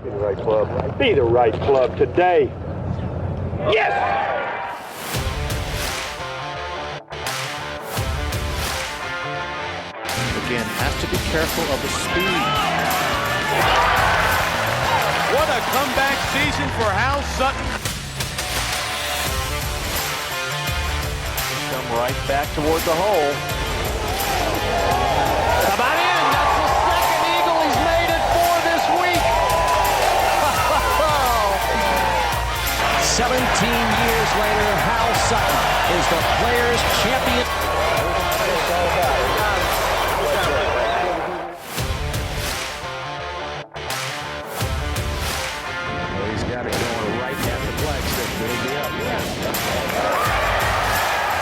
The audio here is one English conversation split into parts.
Be the right club. Be the right club today. Yes! Again, has to be careful of the speed. What a comeback season for Hal Sutton. Come right back toward the hole. How about in? That's the second eagle he's made it for this week. 17 years later, Hal Sutton is the Players' Champion. He's got it going right at the flagstick. It'll be up.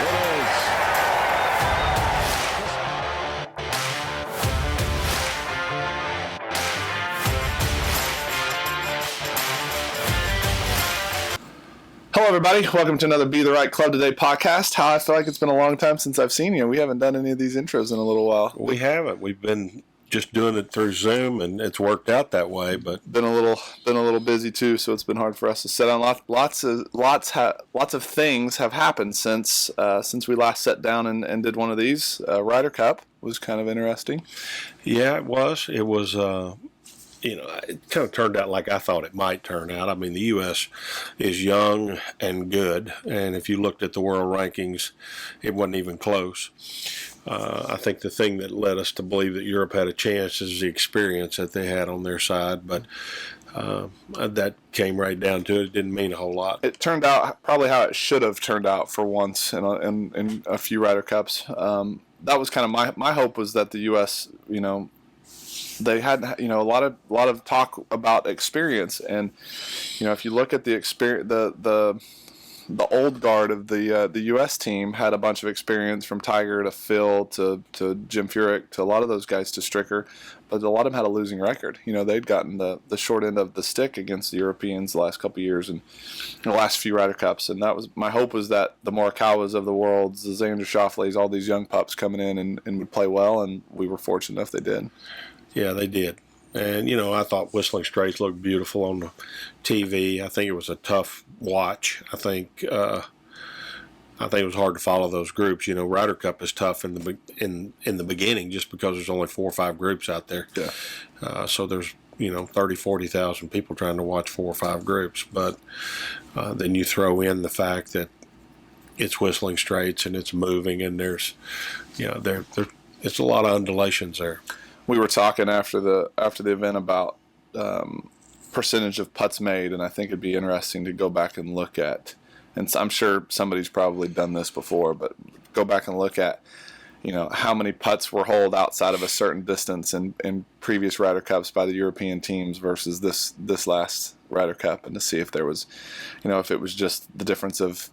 It is. Hello, everybody. Welcome to another Be the Right Club Today podcast. How I feel like it's been a long time since I've seen you. We haven't done any of these intros in a little while. We haven't. We've been just doing it through Zoom, and it's worked out that way. But Been a little busy too, so it's been hard for us to sit down. Lots of things have happened since we last sat down and did one of these. Ryder Cup was kind of interesting. yeah, it was. It was. It kind of turned out like I thought it might turn out. I mean, the U.S. is young and good, and if you looked at the world rankings, it wasn't even close. I think the thing that led us to believe that Europe had a chance is the experience that they had on their side, but that came right down to it. It didn't mean a whole lot. It turned out probably how it should have turned out for once in a few Ryder Cups. That was kind of my hope, was that the U.S. They had a lot of talk about experience, and if you look at the experience, the old guard of the U.S. team had a bunch of experience, from Tiger to Phil to Jim Furyk to a lot of those guys to Stricker, but a lot of them had a losing record. They'd gotten the short end of the stick against the Europeans the last couple of years and the last few Ryder Cups, and that was my hope, was that the Morikawas of the world, the Xander Schauffele's, all these young pups coming in and would play well, and we were fortunate enough they did. Yeah, they did. And, I thought Whistling Straits looked beautiful on the TV. I think it was a tough watch. I think it was hard to follow those groups. Ryder Cup is tough in the beginning, just because there's only 4 or 5 groups out there. Yeah. So there's 30,000, 40,000 people trying to watch 4 or 5 groups. But then you throw in the fact that it's Whistling Straits and it's moving, and there's it's a lot of undulations there. We were talking after the event about percentage of putts made, and I think it'd be interesting to go back and look at, and I'm sure somebody's probably done this before, but go back and look at, how many putts were holed outside of a certain distance in previous Ryder Cups by the European teams versus this last Ryder Cup, and to see if there was, if it was just the difference of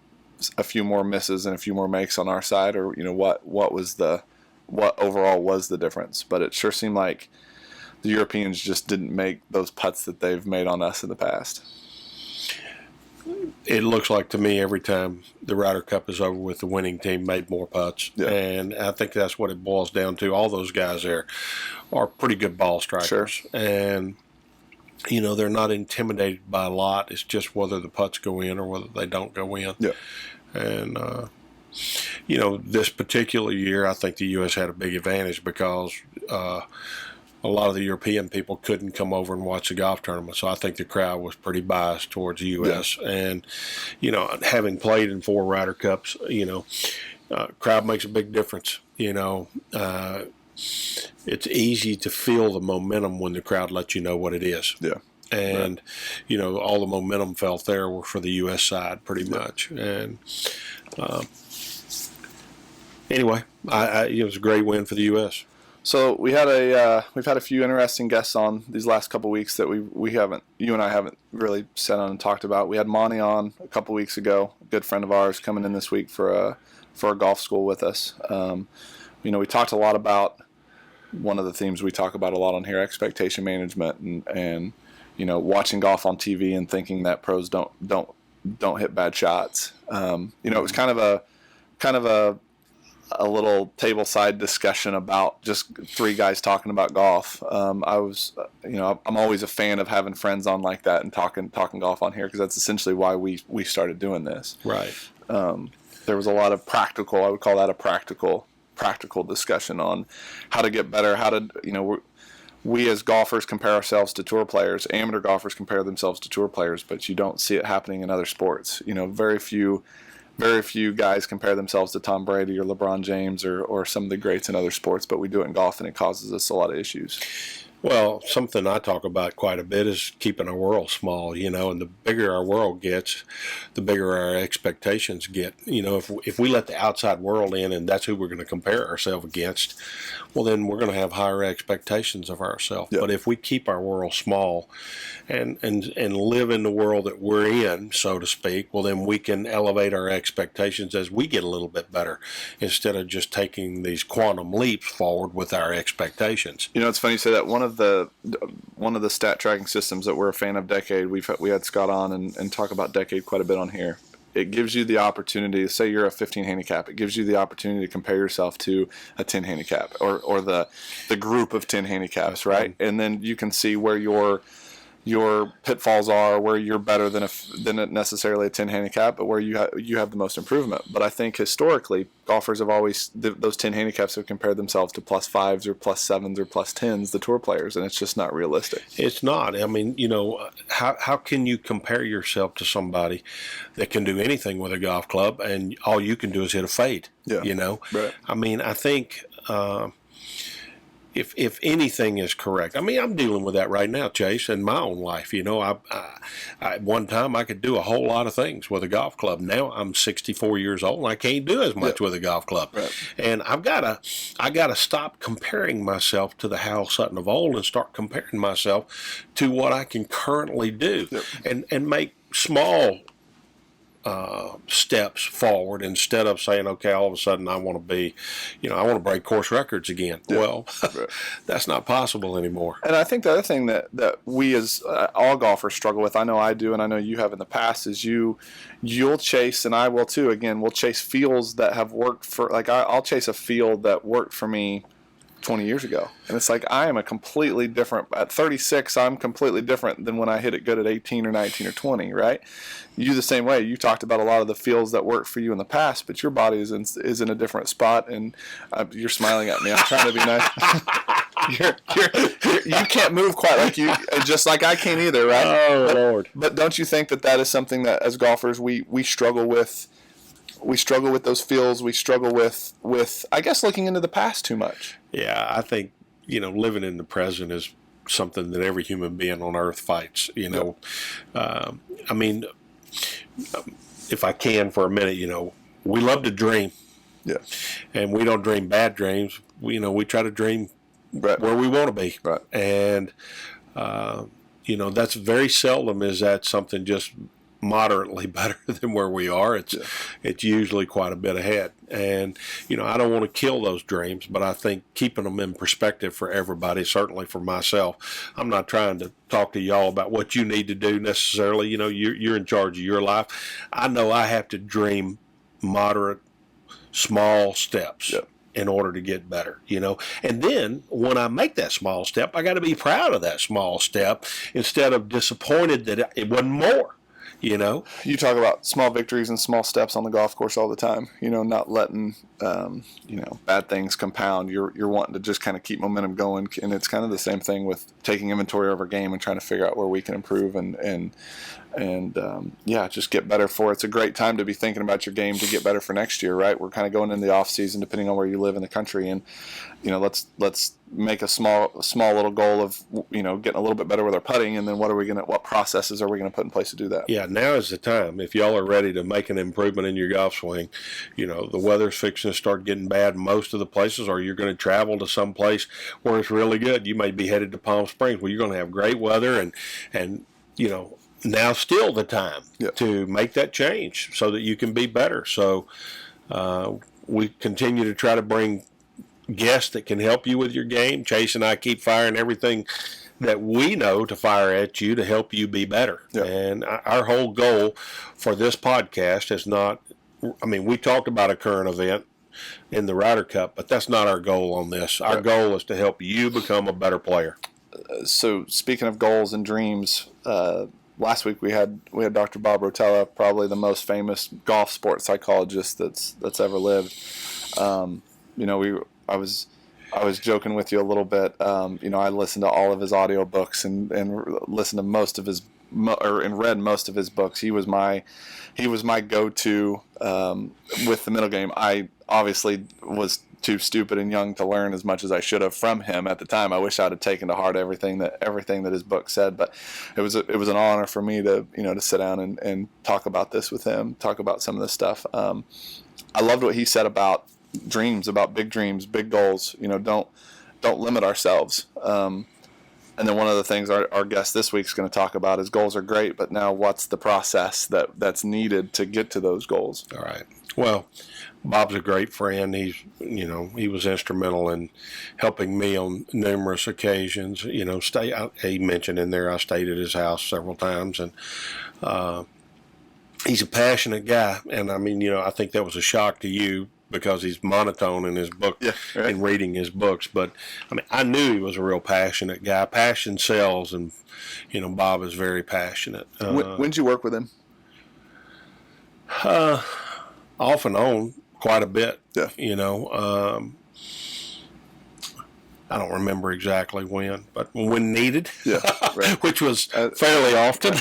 a few more misses and a few more makes on our side, or what overall was the difference. But it sure seemed like the Europeans just didn't make those putts that they've made on us in the past. It looks like to me every time the Ryder Cup is over with, the winning team made more putts. Yeah. And I think that's what it boils down to. All those guys there are pretty good ball strikers. Sure. And, they're not intimidated by a lot. It's just whether the putts go in or whether they don't go in. Yeah. And, this particular year, I think the U.S. had a big advantage because a lot of the European people couldn't come over and watch the golf tournament. So I think the crowd was pretty biased towards the U.S. Yeah. And, having played in 4 Ryder Cups, crowd makes a big difference. It's easy to feel the momentum when the crowd lets you know what it is. Yeah. And, all the momentum felt there were for the U.S. side pretty much. And, anyway, it was a great win for the U.S. So we've had a few interesting guests on these last couple of weeks that you and I haven't really sat on and talked about. We had Monty on a couple of weeks ago, a good friend of ours, coming in this week for a golf school with us. We talked a lot about one of the themes we talk about a lot on here, expectation management, and watching golf on TV and thinking that pros don't hit bad shots. It was kind of a a little tableside discussion about just three guys talking about golf. I'm always a fan of having friends on like that and talking golf on here, because that's essentially why we started doing this. Right. There was a lot of practical, I would call that a practical discussion on how to get better, how to, we as golfers compare ourselves to tour players. Amateur golfers compare themselves to tour players, but you don't see it happening in other sports. Very few guys compare themselves to Tom Brady or LeBron James or some of the greats in other sports, but we do it in golf, and it causes us a lot of issues. Well, something I talk about quite a bit is keeping our world small, and the bigger our world gets, the bigger our expectations get. If we let the outside world in and that's who we're going to compare ourselves against, well, then we're going to have higher expectations of ourselves. Yep. But if we keep our world small and live in the world that we're in, so to speak, well, then we can elevate our expectations as we get a little bit better, instead of just taking these quantum leaps forward with our expectations. It's funny you say that. One of the stat tracking systems that we're a fan of, Decade, we had Scott on and talk about Decade quite a bit on here. It gives you the opportunity, say you're a 15 handicap, it gives you the opportunity to compare yourself to a 10 handicap or the group of 10 handicaps, right? And then you can see where your pitfalls are, where you're better than necessarily a 10 handicap, but where you have the most improvement. But I think historically, golfers have always, those 10 handicaps have compared themselves to +5s or +7s or +10s, the tour players, and it's just not realistic. It's not. I mean, how can you compare yourself to somebody that can do anything with a golf club and all you can do is hit a fade? Yeah. Right. I mean, I think if anything is correct, I mean, I'm dealing with that right now, Chase, in my own life. At one time I could do a whole lot of things with a golf club. Now I'm 64 years old and I can't do as much with a golf club. Right. And I gotta stop comparing myself to the Hal Sutton of old and start comparing myself to what I can currently do, and make small steps forward, instead of saying, okay, all of a sudden I want to break course records again. Yeah. Well, that's not possible anymore. And I think the other thing that we as all golfers struggle with, I know I do and I know you have in the past, is you'll chase, and I will too, again, we'll chase fields that have worked for, like I'll chase a field that worked for me 20 years ago. And it's like I am a completely different, at 36, I'm completely different than when I hit it good at 18 or 19 or 20, right? You the same way. You talked about a lot of the fields that worked for you in the past, but your body is in a different spot, and you're smiling at me. I'm trying to be nice. You can't move quite like you, just like I can't either, right? Oh, Lord. But don't you think that is something that as golfers we struggle with? We struggle with those feels. We struggle with I guess looking into the past too much. Yeah, I think living in the present is something that every human being on earth fights. I mean, if I can for a minute, we love to dream. Yeah. And we don't dream bad dreams. We try to dream right where we want to be. Right. And that's very seldom is that something just moderately better than where we are. It's usually quite a bit ahead. And I don't want to kill those dreams, but I think keeping them in perspective for everybody, certainly for myself. I'm not trying to talk to y'all about what you need to do necessarily. You're in charge of your life. I know I have to dream moderate, small steps. Yep. In order to get better, and then when I make that small step, I got to be proud of that small step instead of disappointed that it wasn't more. You talk about small victories and small steps on the golf course all the time. Not letting bad things compound. You're wanting to just kind of keep momentum going, and it's kind of the same thing with taking inventory of our game and trying to figure out where we can improve and just get better for it. It's a great time to be thinking about your game to get better for next year, right? We're kind of going into the off season, depending on where you live in the country, and let's make a small little goal of getting a little bit better with our putting, and then what processes are we gonna put in place to do that? Yeah, now is the time. If y'all are ready to make an improvement in your golf swing, the weather's fixing to start getting bad in most of the places, or you're going to travel to some place where it's really good. You may be headed to Palm Springs where you're going to have great weather, and now's still the time to make that change so that you can be better. So we continue to try to bring guests that can help you with your game. Chase and I keep firing everything that we know to fire at you to help you be better. Yeah. And our whole goal for this podcast is not, we talked about a current event in the Ryder Cup, but that's not our goal on this. Our goal is to help you become a better player. So speaking of goals and dreams, last week we had Dr. Bob Rotella, probably the most famous golf sports psychologist that's ever lived. I was joking with you a little bit. I listened to all of his audiobooks and listened to most of his and read most of his books. He was my go-to with the middle game. I obviously was too stupid and young to learn as much as I should have from him at the time. I wish I'd have taken to heart everything that his book said. But it was an honor for me to sit down and talk about this with him, talk about some of this stuff. I loved what he said about dreams, about big dreams, big goals. Don't limit ourselves. And then one of the things our guest this week is going to talk about is goals are great, but now what's the process that's needed to get to those goals? All right. Well, Bob's a great friend. He was instrumental in helping me on numerous occasions. He mentioned in there I stayed at his house several times, and he's a passionate guy. And I think that was a shock to you, because he's monotone in his book and reading his books. But I knew he was a real passionate guy. Passion sells, and Bob is very passionate. When did you work with him? Off and on, quite a bit. Yeah. I don't remember exactly when, but when needed. Yeah, right. Which was fairly often.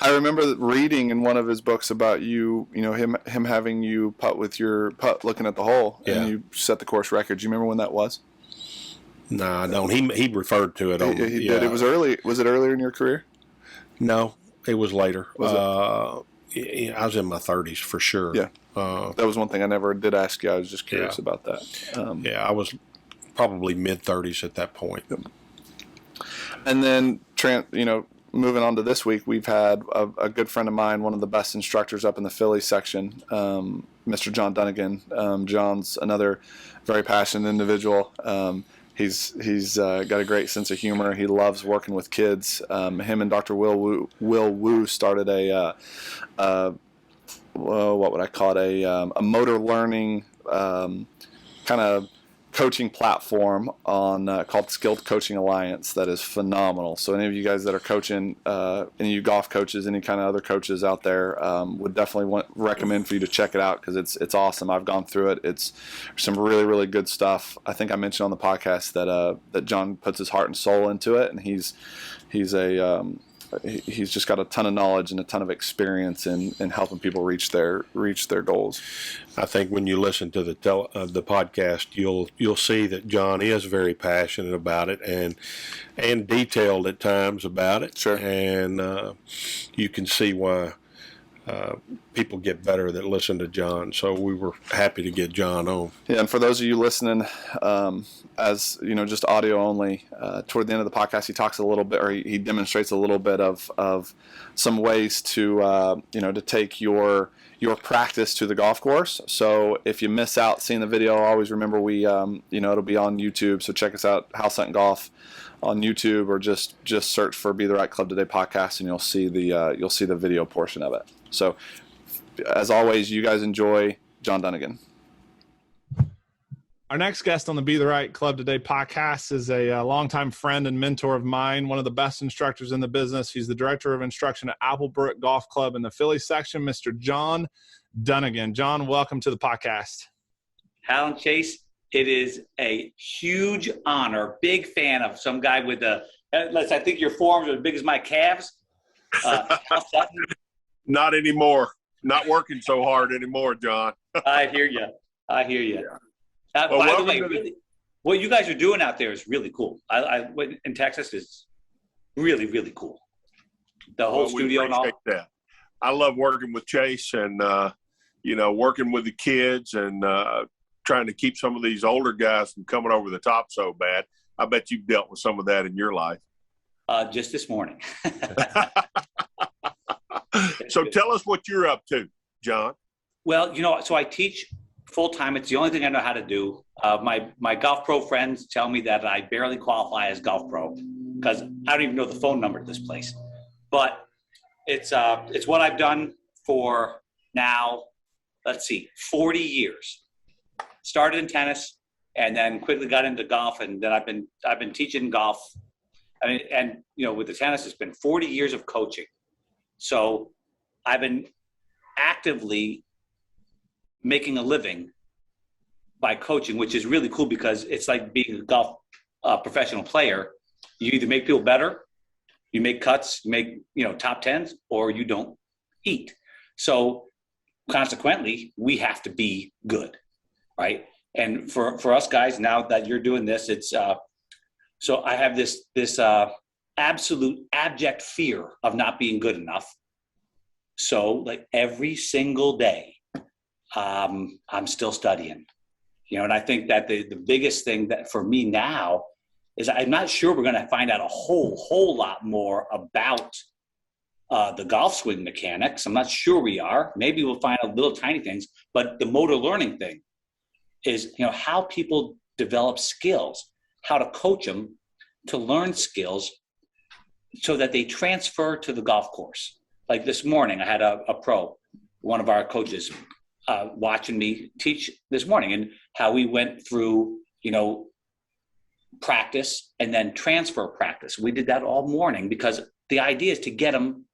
I remember reading in one of his books about him having you putt with your putt looking at the hole, and you set the course record. Do you remember when that was? No, I don't. He referred to it. He did. It was early. Was it earlier in your career? No, it was later. Was it? I was in my 30s for sure. Yeah. That was one thing I never did ask you. I was just curious about that. I was probably mid-30s at that point. And then, moving on to this week, we've had a good friend of mine, one of the best instructors up in the Philly section, Mr. John Dunnigan. John's another very passionate individual. He's got a great sense of humor. He loves working with kids. Him and Dr. Will Woo started what would I call it? A motor learning kind of coaching platform on called Skilled Coaching Alliance that is phenomenal. So any of you guys that are coaching, any of you golf coaches, any kind of other coaches out there, would definitely recommend for you to check it out, because it's awesome. I've gone through it. It's some really, really good stuff. I think I mentioned on the podcast that John puts his heart and soul into it, and he's just got a ton of knowledge and a ton of experience in helping people reach their goals. I think when you listen to the podcast, you'll see that John is very passionate about it and detailed at times about it. Sure. And you can see why people get better that listen to John. So we were happy to get John on. Yeah, and for those of you listening, as just audio only, toward the end of the podcast, he talks a little bit, or he demonstrates a little bit of some ways to to take your practice to the golf course. So if you miss out seeing the video, always remember we it'll be on YouTube. So check us out, Hal and Golf, on YouTube, or just search for Be the Right Club Today podcast, and you'll see the video portion of it. So as always, you guys enjoy John Dunnigan. Our next guest on the Be the Right Club Today podcast is a longtime friend and mentor of mine, one of the best instructors in the business. He's the director of instruction at Applebrook Golf Club in the Philly section, Mr. John Dunnigan. John, welcome to the podcast. Hal and Chase, it is a huge honor. Big fan of some guy with I think your forearms are as big as my calves. Not anymore. Not working so hard anymore, John. I hear you. By the way, what you guys are doing out there is really cool. In Texas is really, really cool. The whole studio and all. That. I love working with Chase and, working with the kids and trying to keep some of these older guys from coming over the top so bad. I bet you've dealt with some of that in your life. Just this morning. So tell us what you're up to, John. Well, so I teach full-time. It's the only thing I know how to do. My golf pro friends tell me that I barely qualify as golf pro because I don't even know the phone number to this place. But it's what I've done for now, 40 years. started in tennis and then quickly got into golf. And then I've been teaching golf. I mean, and with the tennis, it's been 40 years of coaching. So I've been actively making a living by coaching, which is really cool because it's like being a golf professional player. You either make people better, you make cuts, you make top tens, or you don't eat. So consequently, we have to be good, right? And for us guys, now that you're doing this, it's so I have this absolute abject fear of not being good enough. So like every single day, I'm still studying, and I think that the biggest thing that for me now is I'm not sure we're going to find out a whole lot more about the golf swing mechanics. I'm not sure we are. Maybe we'll find out little tiny things, but the motor learning thing is, how people develop skills, how to coach them to learn skills so that they transfer to the golf course. Like this morning, I had a pro, one of our coaches, watching me teach this morning, and how we went through, practice and then transfer practice. We did that all morning because the idea is to get them.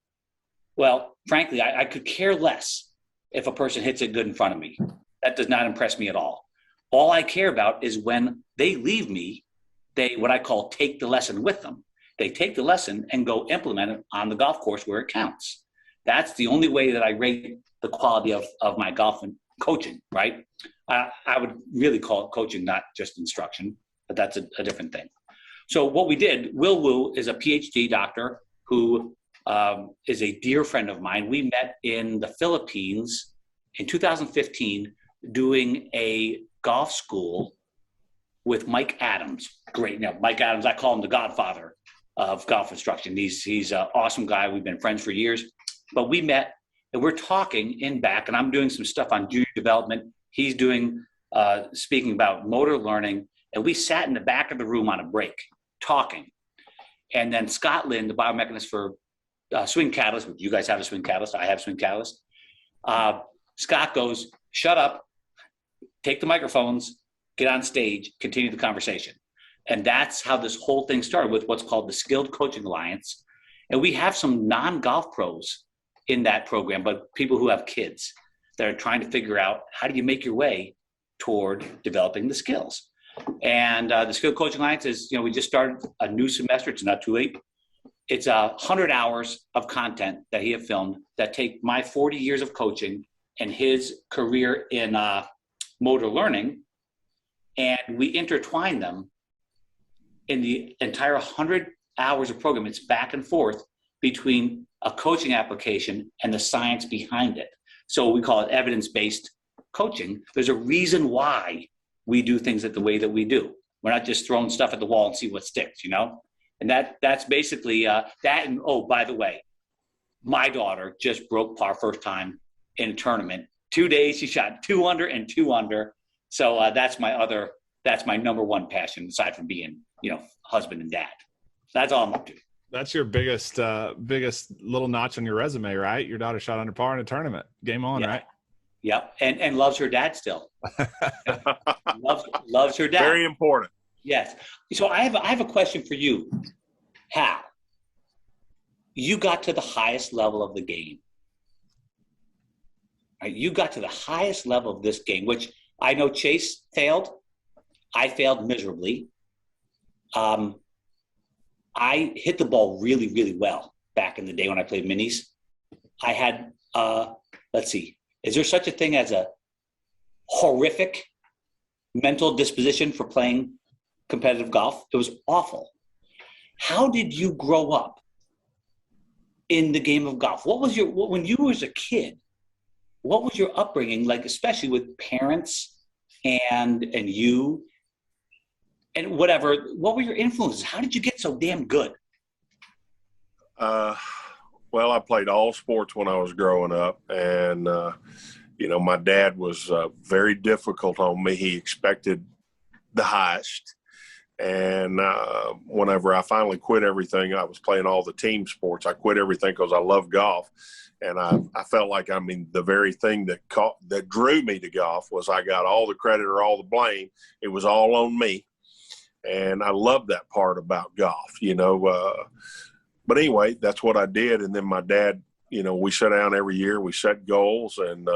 Well, frankly, I could care less if a person hits it good in front of me. That does not impress me at all. All I care about is when they leave me, they, what I call, take the lesson with them. They take the lesson and go implement it on the golf course where it counts. That's the only way that I rate the quality of my golf and coaching, right? I would really call it coaching, not just instruction, but that's a different thing. So what we did, Will Wu is a PhD doctor who is a dear friend of mine. We met in the Philippines in 2015 doing a golf school with Mike Adams. Great. Mike Adams, I call him the godfather of golf instruction. He's an awesome guy. We've been friends for years. But we met and we're talking in back, and I'm doing some stuff on junior development. He's doing, speaking about motor learning. And we sat in the back of the room on a break talking. And then Scott Lynn, the biomechanist for swing catalyst, you guys have a swing catalyst, I have swing catalyst. Scott goes, shut up, take the microphones, get on stage, continue the conversation. And that's how this whole thing started with what's called the Skilled Coaching Alliance. And we have some non-golf pros in that program, but people who have kids that are trying to figure out how do you make your way toward developing the skills. And the Skilled Coaching Alliance is, we just started a new semester. It's not too late. It's 100 hours of content that he have filmed that take my 40 years of coaching and his career in motor learning, and we intertwine them in the entire 100 hours of program. It's back and forth between a coaching application and the science behind it. So we call it evidence-based coaching. There's a reason why we do things the way that we do. We're not just throwing stuff at the wall and see what sticks, And that's basically that. And oh, by the way, my daughter just broke par first time in a tournament. 2 days, she shot 2 under and 2 under. So that's my number one passion aside from being, husband and dad. That's all I'm up to. That's your biggest little notch on your resume, right? Your daughter shot under par in a tournament. Game on, right? Yep. And loves her dad still. loves her dad. Very important. Yes. So I have a question for you, Hal. You got to the highest level of the game. Right? You got to the highest level of this game, which I know Chase failed. I failed miserably. I hit the ball really, really well back in the day when I played minis. I had, let's see, is there such a thing as a horrific mental disposition for playing competitive golf? It was awful. How did you grow up in the game of golf? When you was a kid, what was your upbringing like, especially with parents and you and whatever? What were your influences? How did you get so damn good? Well, I played all sports when I was growing up, and my dad was very difficult on me. He expected the highest, And whenever I finally quit everything, I was playing all the team sports. I quit everything because I love golf. And I felt like, the very thing that drew me to golf was I got all the credit or all the blame. It was all on me. And I love that part about golf, But anyway, that's what I did. And then my dad, we sat down every year, we set goals, and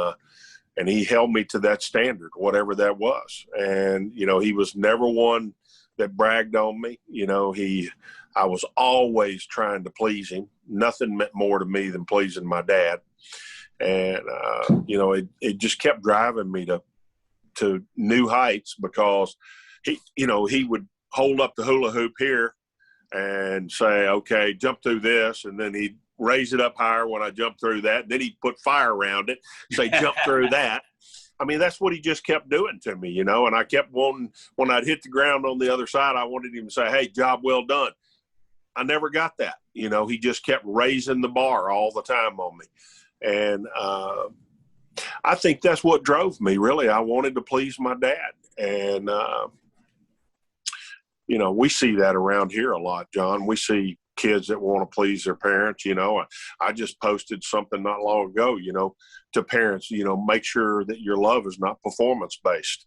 he held me to that standard, whatever that was. And, he was never one that bragged on me. I was always trying to please him. Nothing meant more to me than pleasing my dad. And, it just kept driving me to new heights because he would hold up the hula hoop here and say, okay, jump through this. And then he'd raise it up higher when I jumped through that. And then he'd put fire around it, say, jump through that. That's what he just kept doing to me, and I kept wanting, when I'd hit the ground on the other side, I wanted him to say, hey, job well done. I never got that. He just kept raising the bar all the time on me. And I think that's what drove me, really. I wanted to please my dad. And, we see that around here a lot, John. We see kids that want to please their parents. I just posted something not long ago, to parents, make sure that your love is not performance-based.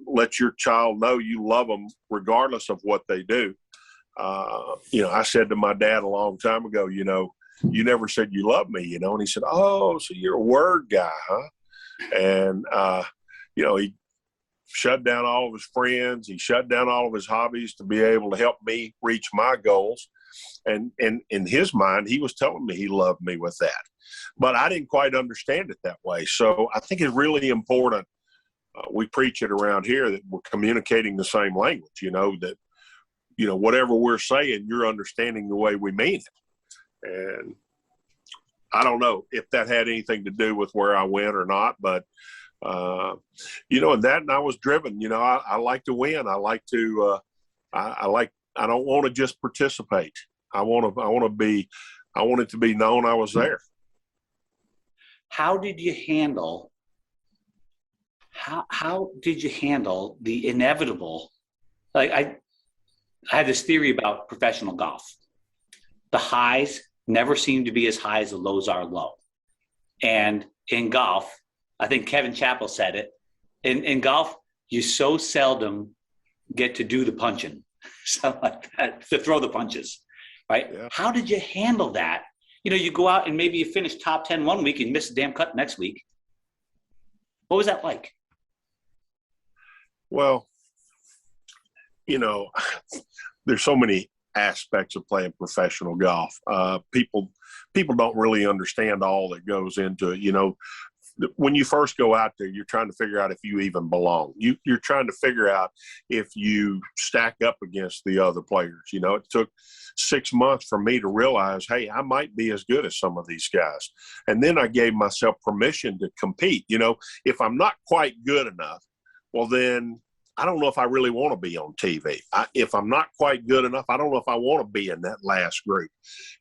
Let your child know you love them regardless of what they do. I said to my dad a long time ago, you never said you love me, and he said, oh, so you're a word guy, huh? And, he shut down all of his friends. He shut down all of his hobbies to be able to help me reach my goals. And in his mind, he was telling me he loved me with that. But I didn't quite understand it that way. So I think it's really important. We preach it around here that we're communicating the same language, that, whatever we're saying, you're understanding the way we mean it. And I don't know if that had anything to do with where I went or not, but, and I was driven, I like to win. I like to, I don't want to just participate. I want it to be known I was there. How did you handle the inevitable? Like I had this theory about professional golf. The highs never seem to be as high as the lows are low. And in golf, I think Kevin Chappell said it, in golf, you so seldom get to do the punching, something like that, to throw the punches, right? Yeah. How did you handle that? You go out and maybe you finish top 10 one week and miss a damn cut next week. What was that like? Well, there's so many aspects of playing professional golf. People don't really understand all that goes into it. When you first go out there, you're trying to figure out if you even belong. You're trying to figure out if you stack up against the other players. It took 6 months for me to realize, hey, I might be as good as some of these guys. And then I gave myself permission to compete. If I'm not quite good enough, well, then I don't know if I really want to be on TV. If I'm not quite good enough, I don't know if I want to be in that last group,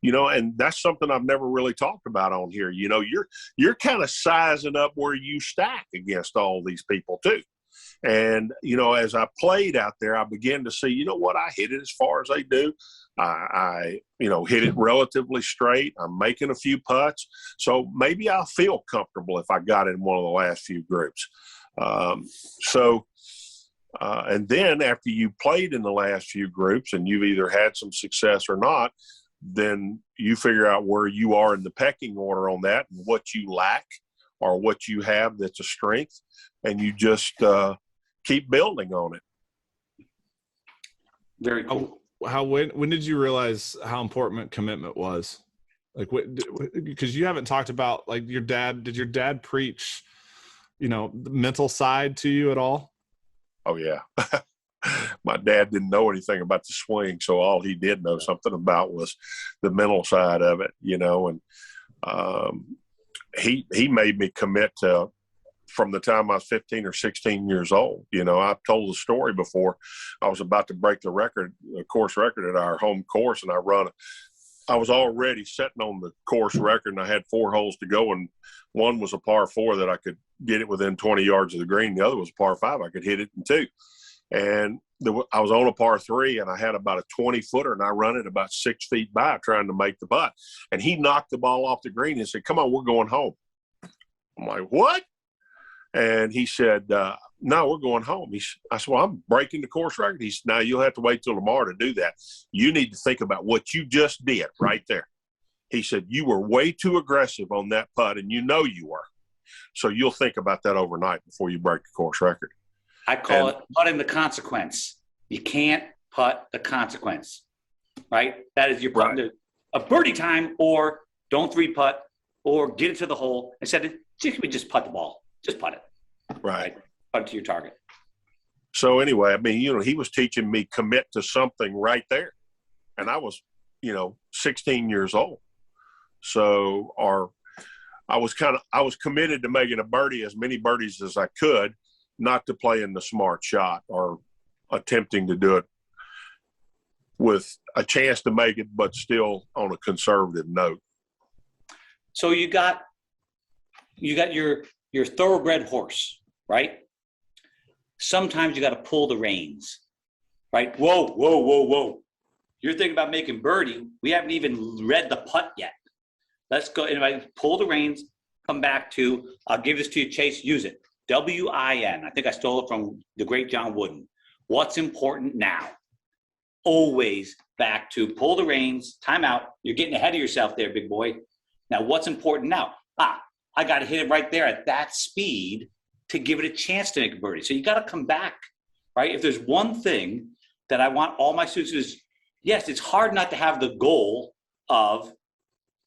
and that's something I've never really talked about on here. You're kind of sizing up where you stack against all these people too. And, as I played out there, I began to see, I hit it as far as they do. I hit it relatively straight. I'm making a few putts. So maybe I'll feel comfortable if I got in one of the last few groups. And then after you played in the last few groups and you've either had some success or not, then you figure out where you are in the pecking order on that and what you lack or what you have that's a strength, and you just keep building on it. Very cool. When did you realize how important commitment was? Like, because you haven't talked about, like, your dad. Did your dad preach, the mental side to you at all? Oh, yeah. My dad didn't know anything about the swing, so all he did know something about was the mental side of it, and he made me commit to, from the time I was 15 or 16 years old. I've told the story before. I was about to break the course record at our home course, and I was already sitting on the course record, and I had 4 holes to go, and one was a par 4 that I could get it within 20 yards of the green. The other was a par 5. I could hit it in 2. And I was on a par 3, and I had about a 20-footer, and I run it about 6 feet by trying to make the putt. And he knocked the ball off the green and said, "Come on, we're going home." I'm like, "What?" And he said, "No, we're going home." I said, "Well, I'm breaking the course record." He said, "No, you'll have to wait till tomorrow to do that. You need to think about what you just did right there." He said, "You were way too aggressive on that putt, and you know you were. So you'll think about that overnight before you break the course record." I call it putting the consequence. You can't putt the consequence, right? That is your putt. A birdie time, or don't 3-putt, or get it to the hole. Instead of just putt the ball. Just putt it. Right. Putt it to your target. So anyway, I mean, he was teaching me commit to something right there. And I was, 16 years old. So I was committed to making a birdie, as many birdies as I could, not to play in the smart shot or attempting to do it with a chance to make it, but still on a conservative note. So you got your thoroughbred horse, right? Sometimes you got to pull the reins, right? Whoa. You're thinking about making birdie. We haven't even read the putt yet. Let's go. And I pull the reins, come back to, I'll give this to you, Chase, use it. WIN. I think I stole it from the great John Wooden. What's important now? Always back to pull the reins, time out. You're getting ahead of yourself there, big boy. Now, what's important now? I got to hit it right there at that speed to give it a chance to make a birdie. So you got to come back, right? If there's one thing that I want all my students to do is, yes, it's hard not to have the goal of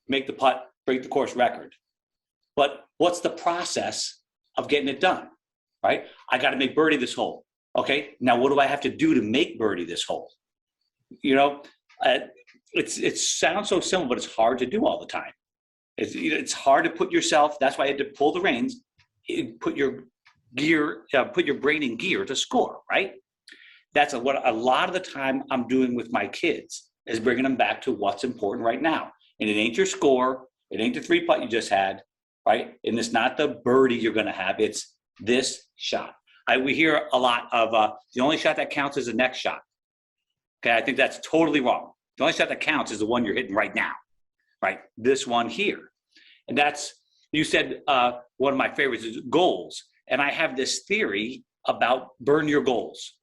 make the putt, break the course record. But what's the process of getting it done, right? I got to make birdie this hole. Okay, now what do I have to do to make birdie this hole? It sounds so simple, but it's hard to do all the time. It's hard to put yourself. That's why I had to pull the reins, put your brain in gear to score, right? That's what a lot of the time I'm doing with my kids, is bringing them back to what's important right now. And it ain't your score. It ain't the 3-putt you just had, right? And it's not the birdie you're going to have. It's this shot. We hear a lot of the only shot that counts is the next shot. Okay, I think that's totally wrong. The only shot that counts is the one you're hitting right now, right? This one here. And that's, you said one of my favorites is goals. And I have this theory about burn your goals,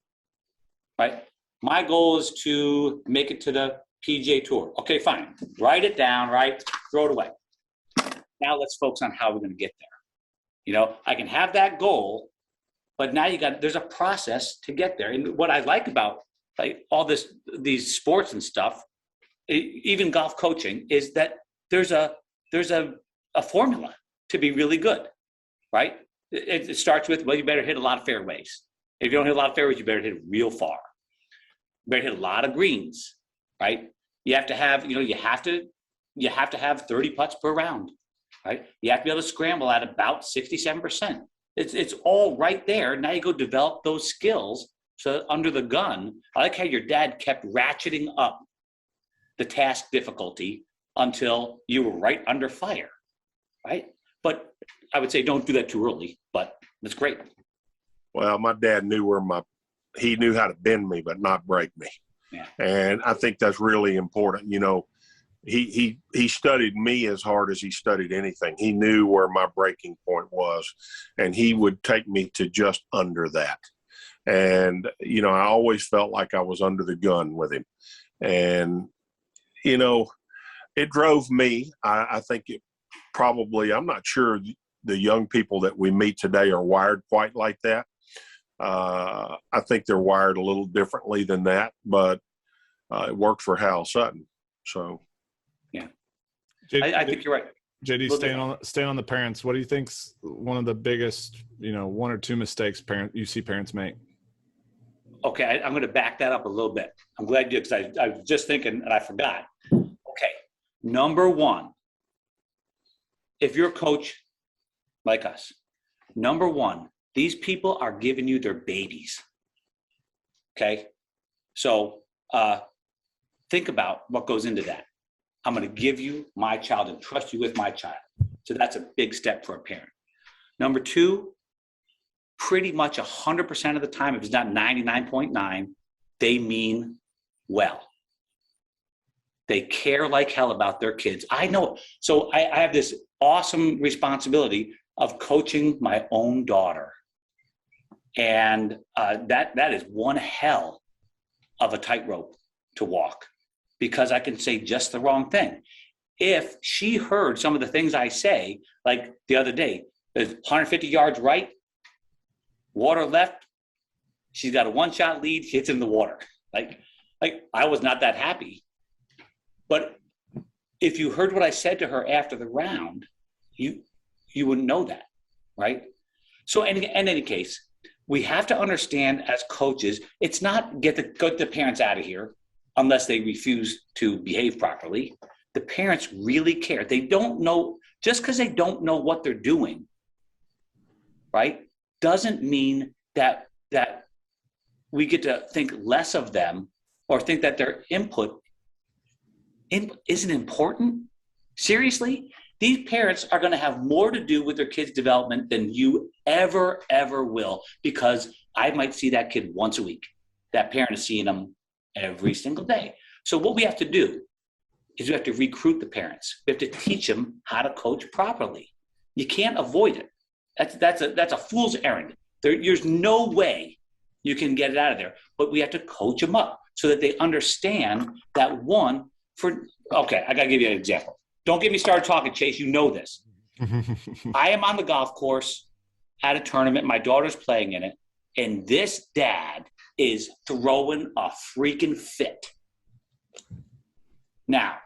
right? My goal is to make it to the PGA Tour. Okay, fine. Write it down, right? Throw it away. Now let's focus on how we're going to get there. I can have that goal, but now there's a process to get there. And what I like about all these sports and stuff, even golf coaching, is that there's a formula to be really good, right? It starts with, well, you better hit a lot of fairways. If you don't hit a lot of fairways, you better hit it real far. You better hit a lot of greens, right? You have to have, you have to have 30 putts per round, right? You have to be able to scramble at about 67%. It's all right there. Now you go develop those skills. So under the gun, I like how your dad kept ratcheting up the task difficulty until you were right under fire, right? But I would say don't do that too early, but that's great. Well, my dad knew he knew how to bend me, but not break me. Yeah. And I think that's really important. He studied me as hard as he studied anything. He knew where my breaking point was, and he would take me to just under that. And, I always felt like I was under the gun with him. And, it drove me. I think it probably, I'm not sure the young people that we meet today are wired quite like that. I think they're wired a little differently than that, but it worked for Hal Sutton. So, yeah, JD, I think you're right. JD, staying on the parents, what do you think's one of the biggest, 1 or 2 mistakes you see parents make? Okay, I'm going to back that up a little bit. I'm glad you did, because I was just thinking and I forgot. Okay, number 1, if you're a coach like us, number 1, these people are giving you their babies. Okay, so think about what goes into that. I'm going to give you my child and trust you with my child. So that's a big step for a parent. Number 2, pretty much 100% of the time, if it's not 99.9, they mean well. They care like hell about their kids. I know. So I have this awesome responsibility of coaching my own daughter. And that is one hell of a tightrope to walk, because I can say just the wrong thing. If she heard some of the things I say, like the other day, there's 150 yards right, water left, she's got a one-shot lead, she hits in the water. Like I was not that happy. But if you heard what I said to her after the round, you wouldn't know that, right? So in any case, we have to understand as coaches, it's not get the parents out of here unless they refuse to behave properly. The parents really care. They don't know, just because they don't know what they're doing, right, doesn't mean that we get to think less of them or think that their input isn't important. Seriously, these parents are going to have more to do with their kids' development than you ever will, because I might see that kid once a week. That parent is seeing them every single day. So what we have to do is we have to recruit the parents. We have to teach them how to coach properly. You can't avoid it. That's a fool's errand. There's no way you can get it out of there, but we have to coach them up so that they understand that okay, I got to give you an example. Don't get me started talking, Chase. You know this. I am on the golf course at a tournament. My daughter's playing in it, and this dad is throwing a freaking fit. Now,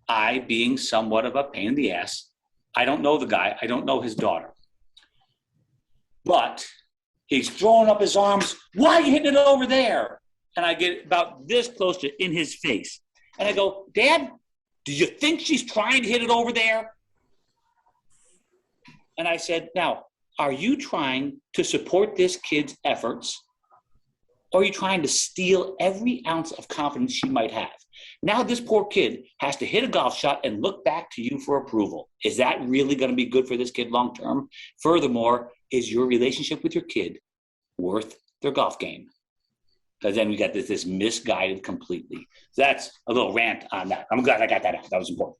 I, being somewhat of a pain in the ass, I don't know the guy. I don't know his daughter. But he's throwing up his arms. Why are you hitting it over there? And I get about this close to in his face. And I go, Dad, do you think she's trying to hit it over there? And I said, now, are you trying to support this kid's efforts, or are you trying to steal every ounce of confidence she might have? Now this poor kid has to hit a golf shot and look back to you for approval. Is that really going to be good for this kid long term? Furthermore, is your relationship with your kid worth their golf game? Because then we got this misguided completely. So that's a little rant on that. I'm glad I got that out. That was important.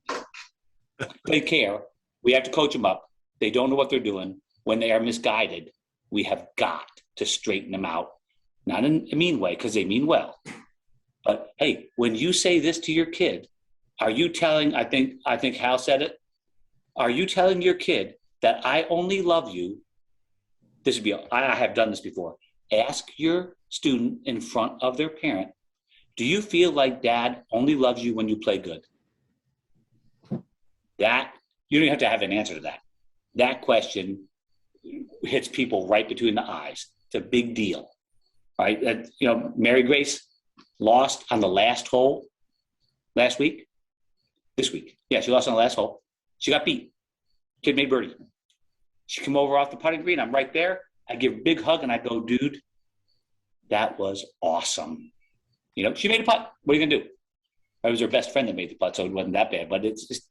They care. We have to coach them up. They don't know what they're doing. When they are misguided, we have got to straighten them out. Not in a mean way, because they mean well. But hey, when you say this to your kid, are you telling, I think Hal said it, are you telling your kid that I only love you? I have done this before. Ask your student in front of their parent, do you feel like dad only loves you when you play good? That, you don't have to have an answer to that. That question hits people right between the eyes. It's a big deal, right? Mary Grace lost on the last hole this week. Yeah, she lost on the last hole. She got beat. Kid made birdie. She came over off the putting green. I'm right there. I give her a big hug and I go, dude, that was awesome. She made a putt. What are you going to do? It was her best friend that made the putt, so it wasn't that bad. But it's just,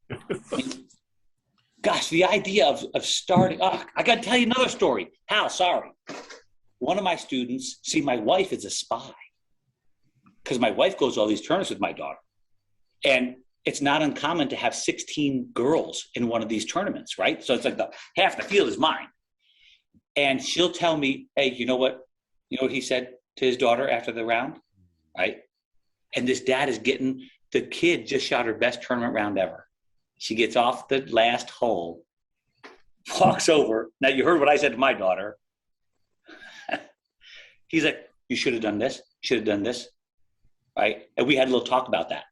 gosh, the idea of starting. I got to tell you another story. Hal, sorry. One of my students, my wife is a spy, because my wife goes to all these tournaments with my daughter. And it's not uncommon to have 16 girls in one of these tournaments, right? So it's like half the field is mine. And she'll tell me, hey, you know what he said to his daughter after the round, right? And this dad is the kid just shot her best tournament round ever. She gets off the last hole, walks over. Now, you heard what I said to my daughter. He's like, you should have done this, should have done this, right? And we had a little talk about that.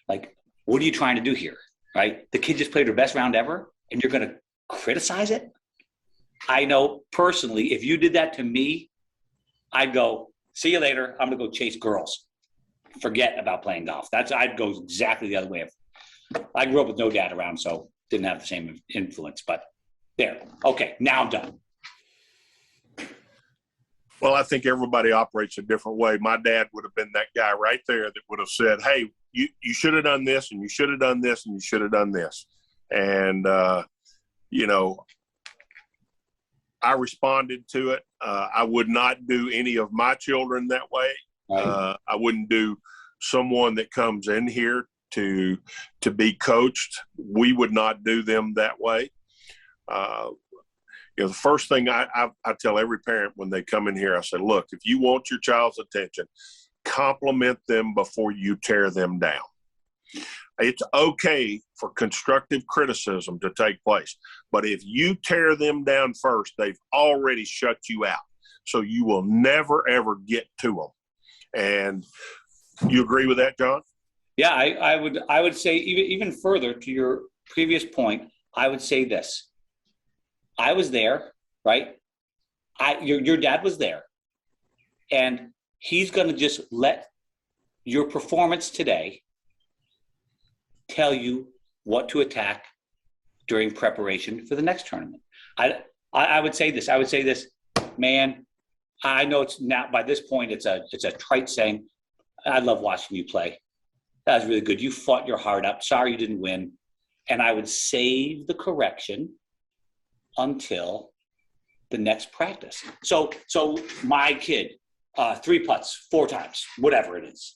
Like, what are you trying to do here, right? The kid just played her best round ever, and you're going to criticize it? I know personally, if you did that to me, I'd go, see you later. I'm going to go chase girls. Forget about playing golf. I'd go exactly the other way. I grew up with no dad around, so didn't have the same influence. But there. Okay, now I'm done. Well, I think everybody operates a different way. My dad would have been that guy right there that would have said, hey, you should have done this, and you should have done this, and you should have done this. And, I responded to it. I would not do any of my children that way. Right. I wouldn't do someone that comes in here to be coached. We would not do them that way. The first thing I tell every parent when they come in here, I say, look, if you want your child's attention, compliment them before you tear them down. It's okay for constructive criticism to take place, but if you tear them down first, they've already shut you out. So you will never, ever get to them. And you agree with that, John? Yeah, I would say even further to your previous point, I would say this. I was there, right? Your dad was there, and he's going to just let your performance today tell you what to attack during preparation for the next tournament. I would say this. I would say this, man. I know it's not, by this point, it's a trite saying. I love watching you play. That was really good. You fought your heart up. Sorry you didn't win. And I would save the correction until the next practice. So my kid, 3 putts, 4 times, whatever it is.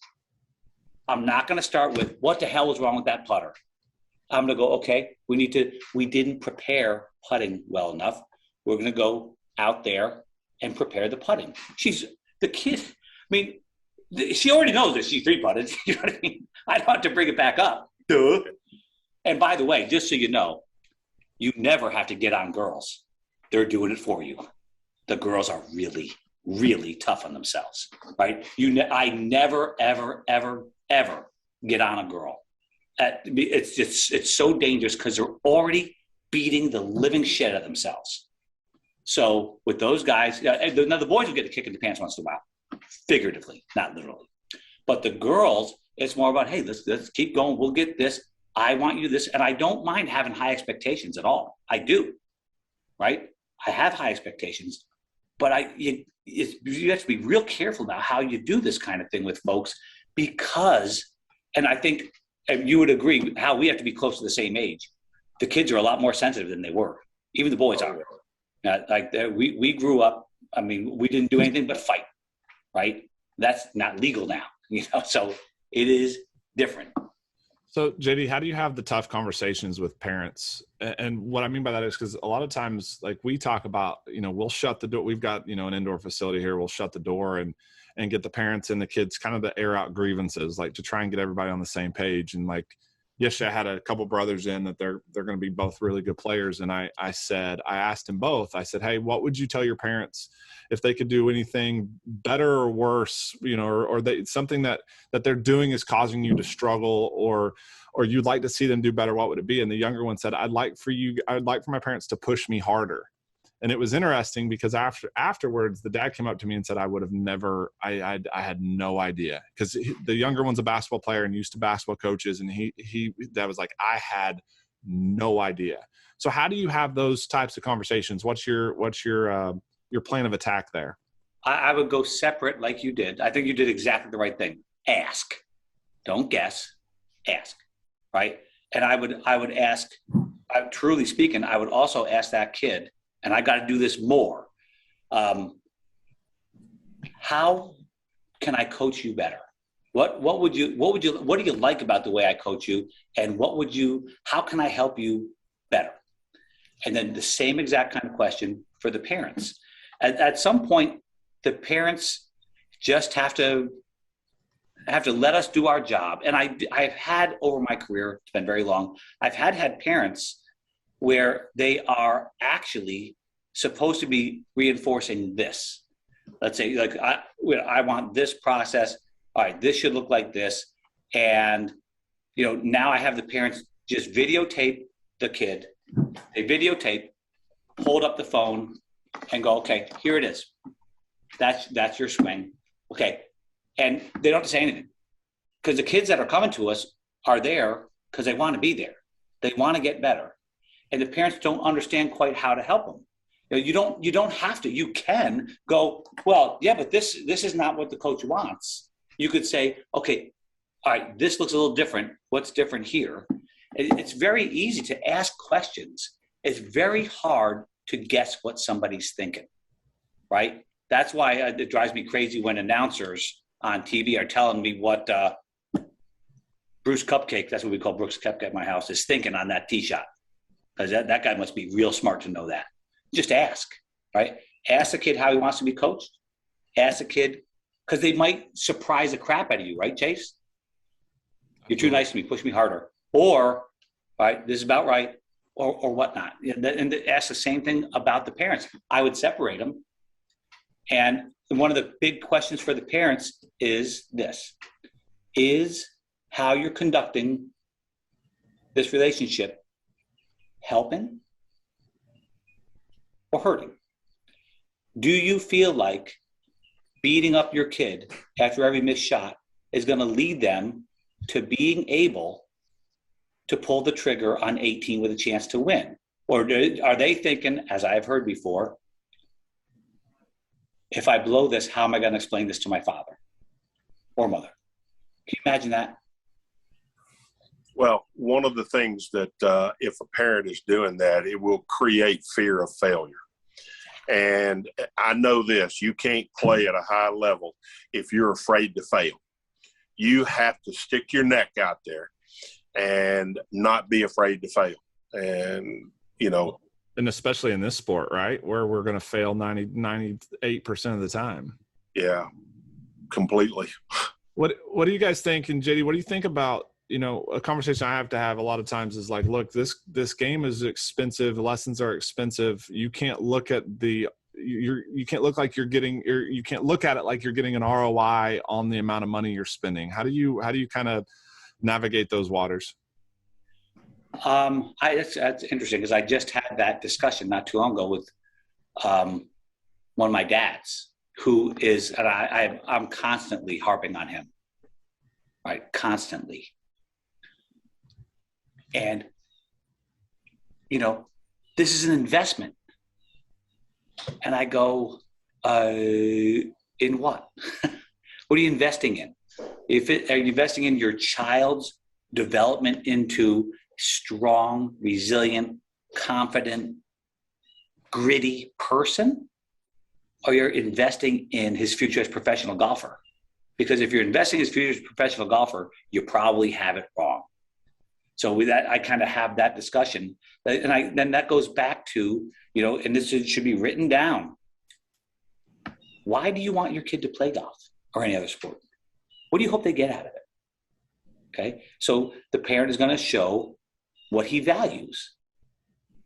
I'm not going to start with what the hell was wrong with that putter. I'm going to go, okay, we didn't prepare putting well enough. We're going to go out there and prepare the putting. The kid, I mean, she already knows that she 3-putted. You know what I mean? I don't have to bring it back up. Duh. And by the way, just so you know, you never have to get on girls. They're doing it for you. The girls are really, really tough on themselves, right? I never, ever, ever, ever get on a girl. It's so dangerous because they're already beating the living shit out of themselves. So with those guys, now the boys will get a kick in the pants once in a while, figuratively, not literally. But the girls, it's more about, hey, let's keep going. We'll get this. I want you this. And I don't mind having high expectations at all. I do, right? I have high expectations, but you have to be real careful about how you do this kind of thing with folks because, and I think you would agree, how we have to be close to the same age. The kids are a lot more sensitive than they were. Even the boys are. We grew up, I mean, we didn't do anything but fight, right? That's not legal now, so it is different. So JD, how do you have the tough conversations with parents? And what I mean by that is because a lot of times, like we talk about, we'll shut the door. We've got, an indoor facility here. We'll shut the door and get the parents and the kids kind of to air out grievances, like to try and get everybody on the same page. And like yesterday I had a couple brothers in that they're going to be both really good players. And I asked them both, I said, hey, what would you tell your parents if they could do anything better or worse, or something that they're doing is causing you to struggle or you'd like to see them do better, what would it be? And the younger one said, I'd like for my parents to push me harder. And it was interesting because afterwards, the dad came up to me and said, I would have never, I had no idea. Because the younger one's a basketball player and used to basketball coaches. And that was like, I had no idea. So how do you have those types of conversations? What's your plan of attack there? I would go separate like you did. I think you did exactly the right thing. Ask. Don't guess. Ask. Right? And I would ask, truly speaking, I would also ask that kid, and I got to do this more. How can I coach you better? What do you like about the way I coach you? And how can I help you better? And then the same exact kind of question for the parents. At some point, the parents just have to let us do our job. And I've had over my career, it's been very long, I've had parents where they are actually supposed to be reinforcing this. Let's say, like, I want this process. All right, this should look like this. And, now I have the parents just videotape the kid. They videotape, hold up the phone, and go, okay, here it is. That's your swing. Okay. And they don't have to say anything. Because the kids that are coming to us are there because they want to be there. They want to get better. And the parents don't understand quite how to help them. You don't have to. You can go, well, yeah, but this is not what the coach wants. You could say, okay, all right, this looks a little different. What's different here? It's very easy to ask questions. It's very hard to guess what somebody's thinking, right? That's why it drives me crazy when announcers on TV are telling me what Bruce Cupcake, that's what we call Brooks Cupcake at my house, is thinking on that tee shot. Because that guy must be real smart to know that. Just ask, right? Ask the kid how he wants to be coached. Ask the kid, because they might surprise the crap out of you, right, Chase? You're too nice to me, push me harder. Or, right, this is about right, or whatnot. And ask the same thing about the parents. I would separate them. And one of the big questions for the parents is this: is how you're conducting this relationship helping or hurting? Do you feel like beating up your kid after every missed shot is going to lead them to being able to pull the trigger on 18 with a chance to win? Or are they thinking, as I've heard before, if I blow this, how am I going to explain this to my father or mother? Can you imagine that? Well, one of the things that if a parent is doing that, it will create fear of failure. And I know this: you can't play at a high level if you're afraid to fail. You have to stick your neck out there and not be afraid to fail. And, and especially in this sport, right, where we're going to fail 98% of the time. Yeah, completely. What do you guys think? And JD, what do you think about, a conversation I have to have a lot of times is like, look, this game is expensive. Lessons are expensive. You can't look at you can't look like you can't look at it like you're getting an ROI on the amount of money you're spending. How do you kind of navigate those waters? That's interesting, because I just had that discussion not too long ago with one of my dads, who is, and I'm constantly harping on him, right? Constantly. And, this is an investment. And I go, in what? What are you investing in? Are you investing in your child's development into strong, resilient, confident, gritty person? Or you're investing in his future as a professional golfer? Because if you're investing in his future as a professional golfer, you probably have it wrong. So with that, I kind of have that discussion. And then that goes back to, and this should be written down. Why do you want your kid to play golf or any other sport? What do you hope they get out of it? Okay. So the parent is going to show what he values,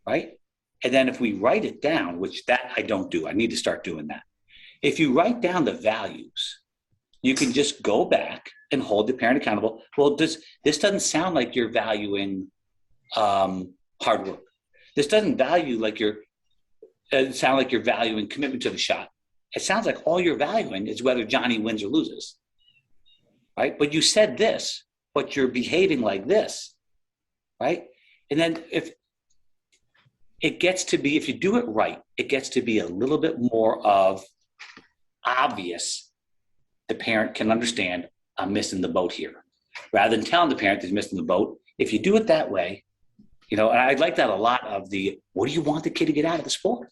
right? And then if we write it down, which that I don't do, I need to start doing that. If you write down the values, you can just go back and hold the parent accountable. Well, this doesn't sound like you're valuing hard work. This doesn't sound like you're valuing commitment to the shot. It sounds like all you're valuing is whether Johnny wins or loses, right? But you said this, but you're behaving like this, right? And then if you do it right, it gets to be a little bit more of obvious. The parent can understand, I'm missing the boat here. Rather than telling the parent he's missing the boat, if you do it that way, and I like that a lot of what do you want the kid to get out of the sport?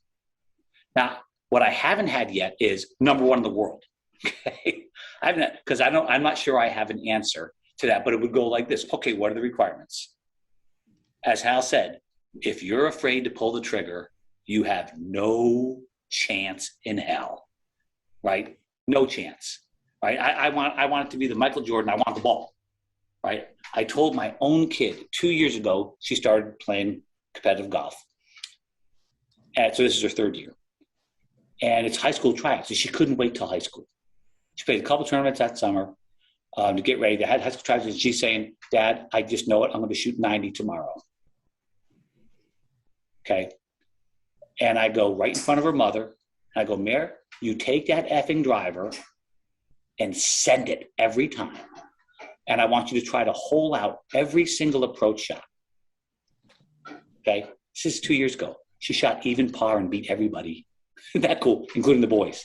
Now, what I haven't had yet is number one in the world. Okay. I'm not sure I have an answer to that, but it would go like this. Okay, what are the requirements? As Hal said, if you're afraid to pull the trigger, you have no chance in hell, right? No chance. Right? I want it to be the Michael Jordan. I want the ball, right? I told my own kid 2 years ago, she started playing competitive golf. And so this is her third year. And it's high school tryouts. So she couldn't wait till high school. She played a couple tournaments that summer to get ready. They had high school tryouts. And she's saying, Dad, I just know it. I'm going to shoot 90 tomorrow. Okay. And I go right in front of her mother. And I go, Mare, you take that effing driver and send it every time. And I want you to try to hole out every single approach shot. Okay? This is 2 years ago. She shot even par and beat everybody. That cool, including the boys.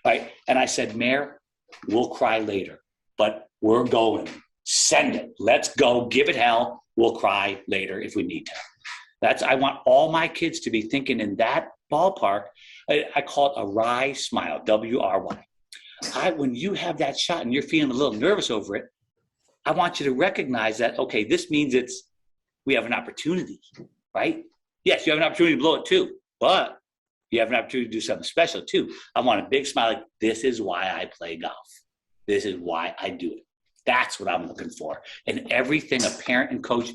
Right? And I said, Mare, we'll cry later, but we're going. Send it. Let's go. Give it hell. We'll cry later if we need to. I want all my kids to be thinking in that ballpark. I call it a wry smile, W-R-Y. When you have that shot and you're feeling a little nervous over it, I want you to recognize that, okay, this means we have an opportunity, right? Yes, you have an opportunity to blow it too, but you have an opportunity to do something special too. I want a big smile like, this is why I play golf. This is why I do it. That's what I'm looking for. And everything a parent and coach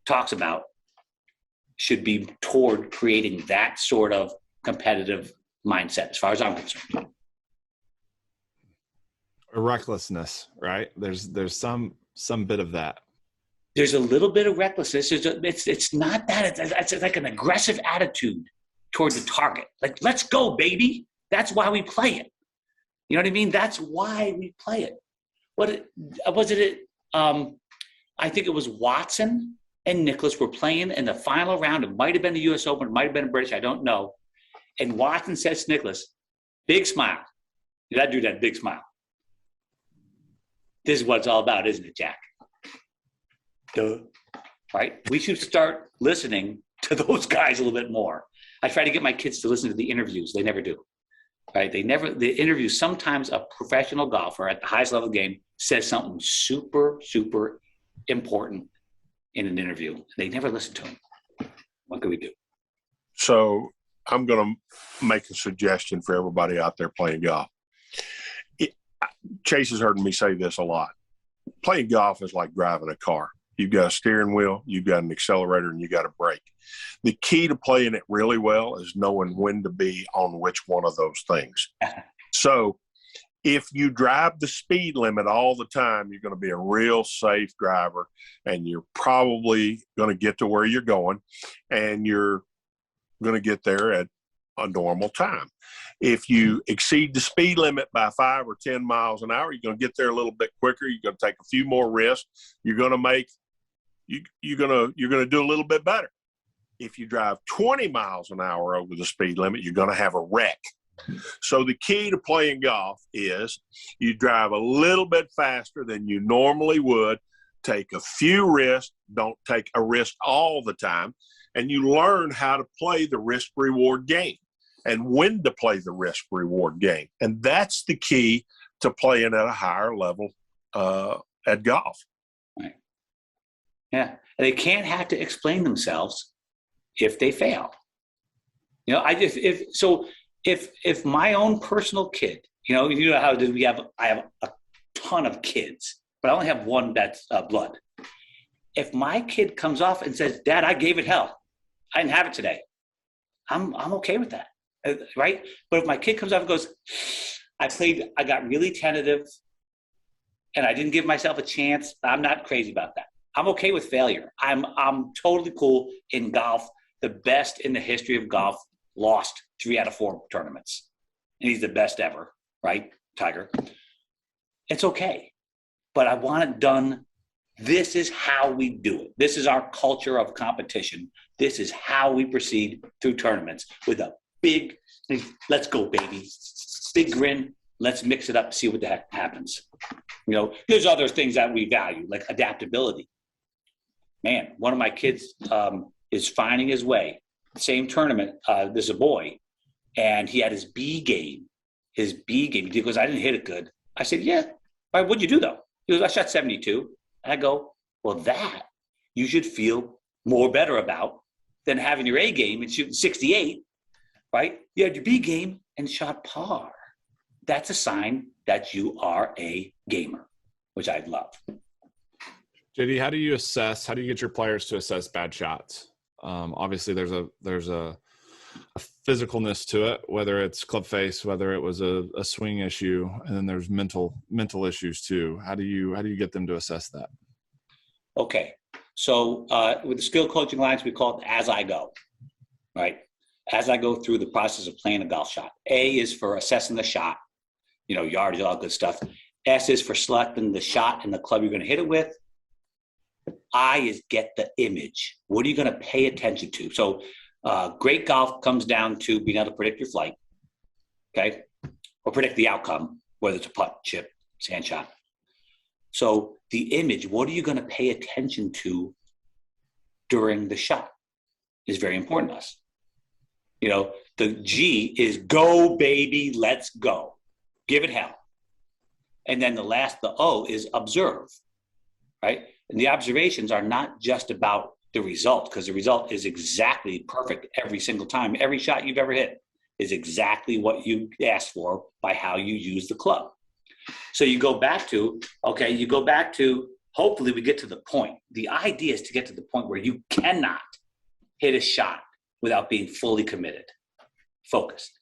talks about should be toward creating that sort of competitive mindset as far as I'm concerned. Recklessness, right? There's some bit of that. There's a little bit of recklessness. It's not that. It's like an aggressive attitude toward the target. Like, let's go, baby. That's why we play it. You know what I mean? That's why we play it. I think it was Watson and Nicklaus were playing in the final round. It might have been the U.S. Open. It might have been a British. I don't know. And Watson says to Nicklaus, big smile. You got to do that big smile. This is what it's all about, isn't it, Jack? Duh. Right? We should start listening to those guys a little bit more. I try to get my kids to listen to the interviews. They never do. Right? The interviews, sometimes a professional golfer at the highest level of the game says something super, super important in an interview. They never listen to him. What can we do? So I'm going to make a suggestion for everybody out there playing golf. Chase has heard me say this a lot. Playing golf is like driving a car. You've got a steering wheel, you've got an accelerator, and you got a brake. The key to playing it really well is knowing when to be on which one of those things. So if you drive the speed limit all the time, you're going to be a real safe driver, and you're probably going to get to where you're going, and you're going to get there at a normal time. If you exceed the speed limit by 5 or 10 miles an hour, you're going to get there a little bit quicker. You're going to take a few more risks. You're going to do a little bit better. If you drive 20 miles an hour over the speed limit, you're going to have a wreck. So the key to playing golf is you drive a little bit faster than you normally would, take a few risks, don't take a risk all the time, and you learn how to play the risk-reward game and when to play the risk-reward game. And that's the key to playing at a higher level at golf. Right. Yeah. And they can't have to explain themselves if they fail. You know, if my own personal kid, you know how I have a ton of kids, but I only have one that's blood. If my kid comes off and says, Dad, I gave it hell, I didn't have it today, I'm okay with that, right? But if my kid comes off and goes, I got really tentative, and I didn't give myself a chance, I'm not crazy about that. I'm okay with failure. I'm totally cool in golf. The best in the history of golf lost 3 out of 4 tournaments, and he's the best ever, right, Tiger? It's okay, but I want it done. This is how we do it. This is our culture of competition. This is how we proceed through tournaments with a big, let's go, baby. Big grin. Let's mix it up, see what the heck happens. You know, there's other things that we value, like adaptability. Man, one of my kids is finding his way. Same tournament, there's a boy, and he had his B game. He goes, I didn't hit it good. I said, yeah. All right, what'd you do, though? He goes, I shot 72. I go, well, that you should feel more better about than having your A game and shooting 68, right? You had your B game and shot par. That's a sign that you are a gamer, which I love. JD, how do you get your players to assess bad shots? Obviously there's a physicalness to it, whether it's club face, whether it was a swing issue, and then there's mental issues too. How do you get them to assess that? Okay. So with the skill coaching lines, we call it as I go, right? As I go through the process of playing a golf shot. A is for assessing the shot, yardage, all good stuff. S is for selecting the shot and the club you're going to hit it with. I is get the image. What are you going to pay attention to? So great golf comes down to being able to predict your flight, okay? Or predict the outcome, whether it's a putt, chip, sand shot. So the image, what are you going to pay attention to during the shot is very important to us. You know, the G is go, baby, let's go. Give it hell. And then the O is observe, right? And the observations are not just about the result, because the result is exactly perfect every single time. Every shot you've ever hit is exactly what you asked for by how you use the club. So you go back to, hopefully we get to the point. The idea is to get to the point where you cannot hit a shot without being fully committed, focused,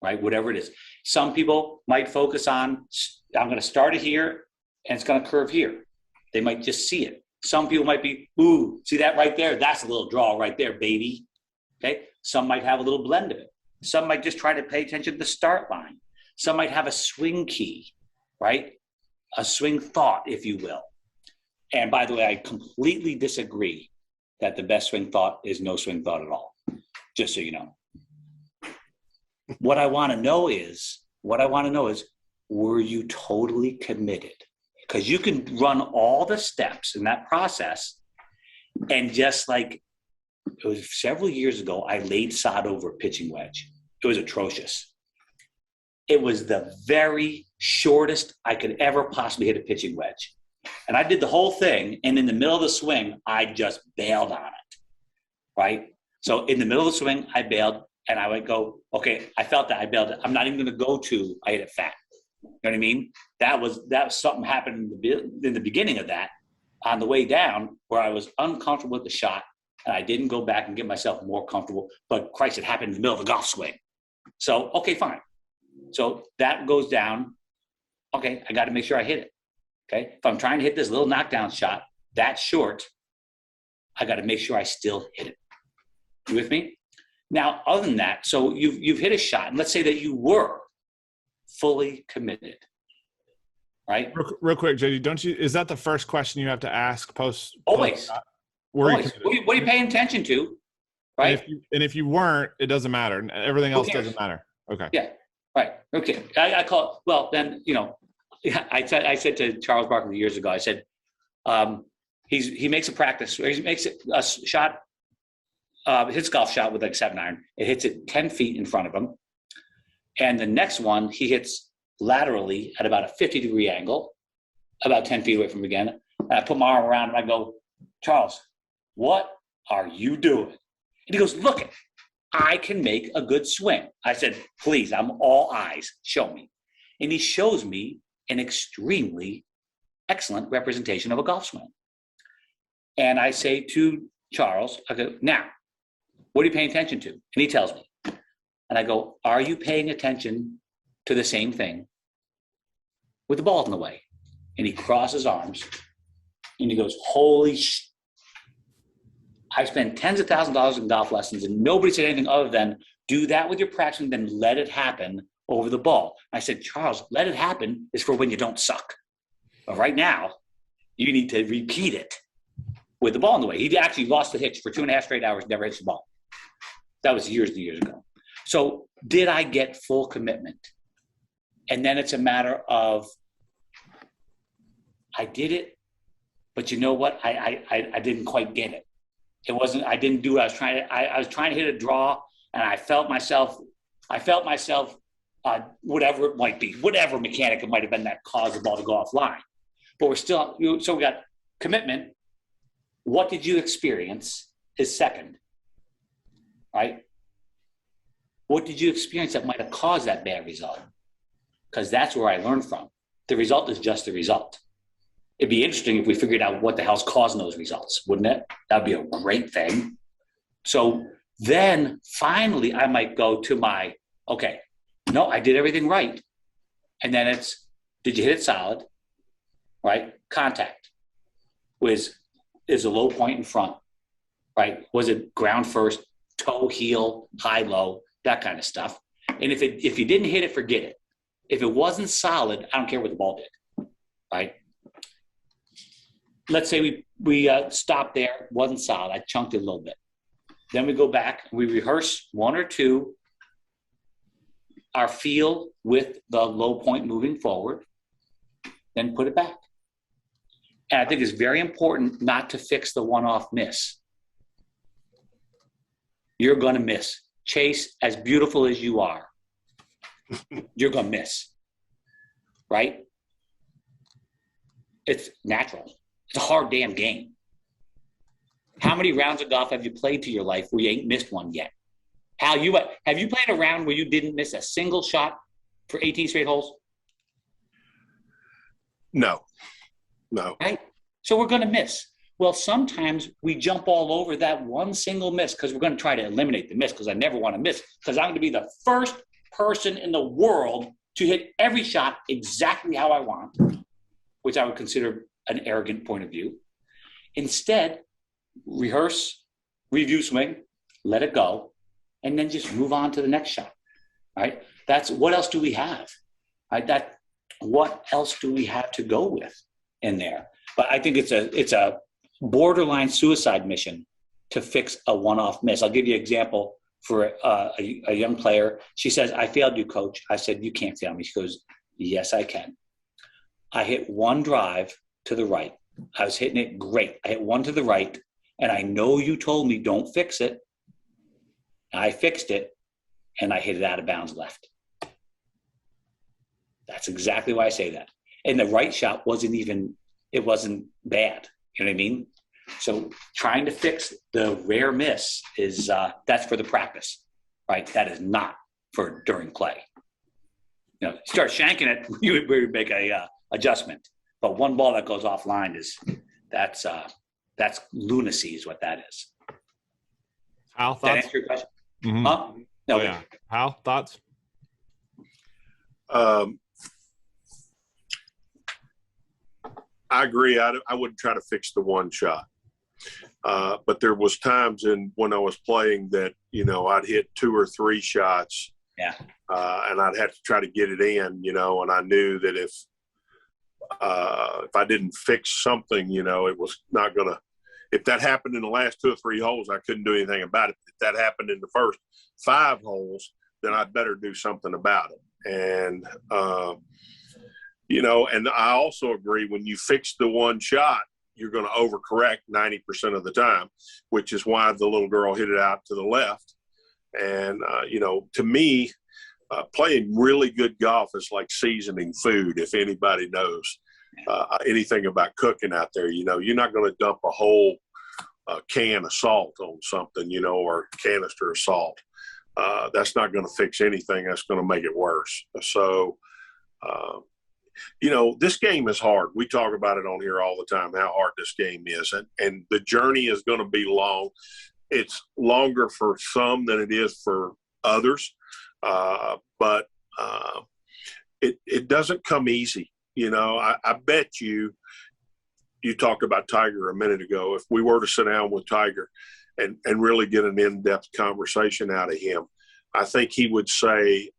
right? Whatever it is. Some people might focus on, I'm going to start it here and it's going to curve here. They might just see it. Some people might be, ooh, see that right there? That's a little draw right there, baby. Okay. Some might have a little blend of it. Some might just try to pay attention to the start line. Some might have a swing key, right? A swing thought, if you will. And by the way, I completely disagree that the best swing thought is no swing thought at all, just so you know. What I want to know is, were you totally committed? Because you can run all the steps in that process, and just like it was several years ago, I laid sod over a pitching wedge. It was atrocious. It was the very shortest I could ever possibly hit a pitching wedge. And I did the whole thing, and in the middle of the swing, I just bailed on it, right? So in the middle of the swing, I bailed, and I would go, okay, I felt that I bailed it. I'm not even going to go to, I hit it fat. You know what I mean? That was something happened in the beginning of that, on the way down, where I was uncomfortable with the shot, and I didn't go back and get myself more comfortable. But Christ, it happened in the middle of a golf swing. So, okay, fine. So that goes down. Okay, I got to make sure I hit it. Okay, if I'm trying to hit this little knockdown shot that short, I got to make sure I still hit it. You with me? Now, other than that, so you've hit a shot, and let's say that you were fully committed, right? Real quick, JD, is that the first question you have to ask post? Always. Always. What are you paying attention to, right? And if you weren't, it doesn't matter. Everything else doesn't matter. Okay. Yeah. Right. Okay. I call it, well, then, you know, I said to Charles Barkley years ago, I said, he makes a practice, he makes a shot, hits a golf shot with like 7-iron. It hits it 10 feet in front of him. And the next one, he hits laterally at about a 50-degree angle, about 10 feet away from him again. And I put my arm around him. I go, Charles, what are you doing? And he goes, look it. I can make a good swing. I said, please, I'm all eyes. Show me. And he shows me an extremely excellent representation of a golf swing. And I say to Charles, I go, now, what are you paying attention to? And he tells me. And I go, are you paying attention to the same thing with the ball in the way? And he crosses arms and he goes, holy sh! I spent tens of thousands of dollars in golf lessons, and nobody said anything other than do that with your practice and then let it happen over the ball. I said, Charles, let it happen is for when you don't suck. But right now, you need to repeat it with the ball in the way. He actually lost the hitch for 2.5 straight hours, never hits the ball. That was years and years ago. So did I get full commitment? And then it's a matter of, I did it, but you know what? I didn't quite get it. It wasn't, I didn't do what I was trying to, I was trying to hit a draw, and I felt myself, whatever it might be, whatever mechanic it might have been that caused the ball to go offline. But we're still, so we got commitment. What did you experience is second, right? What did you experience that might have caused that bad result? Because that's where I learned from. The result is just the result. It'd be interesting if we figured out what the hell's causing those results, wouldn't it? That'd be a great thing. So then finally I might go to my, okay, no, I did everything right. And then it's, did you hit it solid? Right? Contact is a low point in front, right? Was it ground first, toe, heel, high, low, that kind of stuff. And if you didn't hit it, forget it. If it wasn't solid, I don't care what the ball did, right? Let's say we stopped there, wasn't solid. I chunked it a little bit. Then we go back, we rehearse one or two, our feel with the low point moving forward, then put it back. And I think it's very important not to fix the one-off miss. you're going to miss. Chase, as beautiful as you are, you're going to miss. Right? It's natural. It's a hard damn game. How many rounds of golf have you played to your life where you ain't missed one yet? Hal, have you played a round where you didn't miss a single shot for 18 straight holes? No. Right? So we're going to miss. Well, sometimes we jump all over that one single miss because we're going to try to eliminate the miss because I never want to miss because I'm going to be the first person in the world to hit every shot exactly how I want, which I would consider an arrogant point of view. Instead, rehearse, review swing, let it go, and then just move on to the next shot, right? That's what else do we have, right? What else do we have to go with in there? But I think it's a borderline suicide mission to fix a one-off miss. I'll give you an example for a young player. She says, I failed you, coach. I said, you can't fail me. She goes, yes, I can. I hit one drive to the right. I was hitting it great. I hit one to the right, and I know you told me don't fix it. I fixed it, and I hit it out of bounds left. That's exactly why I say that. And the right shot wasn't bad. You know what I mean? So trying to fix the rare miss is that's for the practice, right? That is not for during play. You know, start shanking it, you would make a adjustment. But one ball that goes offline that's lunacy is what that is. Hal, Does that thoughts? answer your question? Mm-hmm. Huh? No. Oh, yeah. Hal, thoughts? I agree. I wouldn't try to fix the one shot. But there was times when I was playing that, I'd hit 2 or 3 shots. Yeah. And I'd have to try to get it in, and I knew that if I didn't fix something, it was not going to – if that happened in the last 2 or 3 holes, I couldn't do anything about it. If that happened in the first 5 holes, then I'd better do something about it. And, and I also agree when you fix the one shot, you're going to overcorrect 90% of the time, which is why the little girl hit it out to the left. And, to me, playing really good golf is like seasoning food, if anybody knows anything about cooking out there. You're not going to dump a whole can of salt on something, or canister of salt. That's not going to fix anything. That's going to make it worse. So, this game is hard. We talk about it on here all the time, how hard this game is. And the journey is going to be long. It's longer for some than it is for others. But it doesn't come easy. I bet you talked about Tiger a minute ago. If we were to sit down with Tiger and really get an in-depth conversation out of him, I think he would say,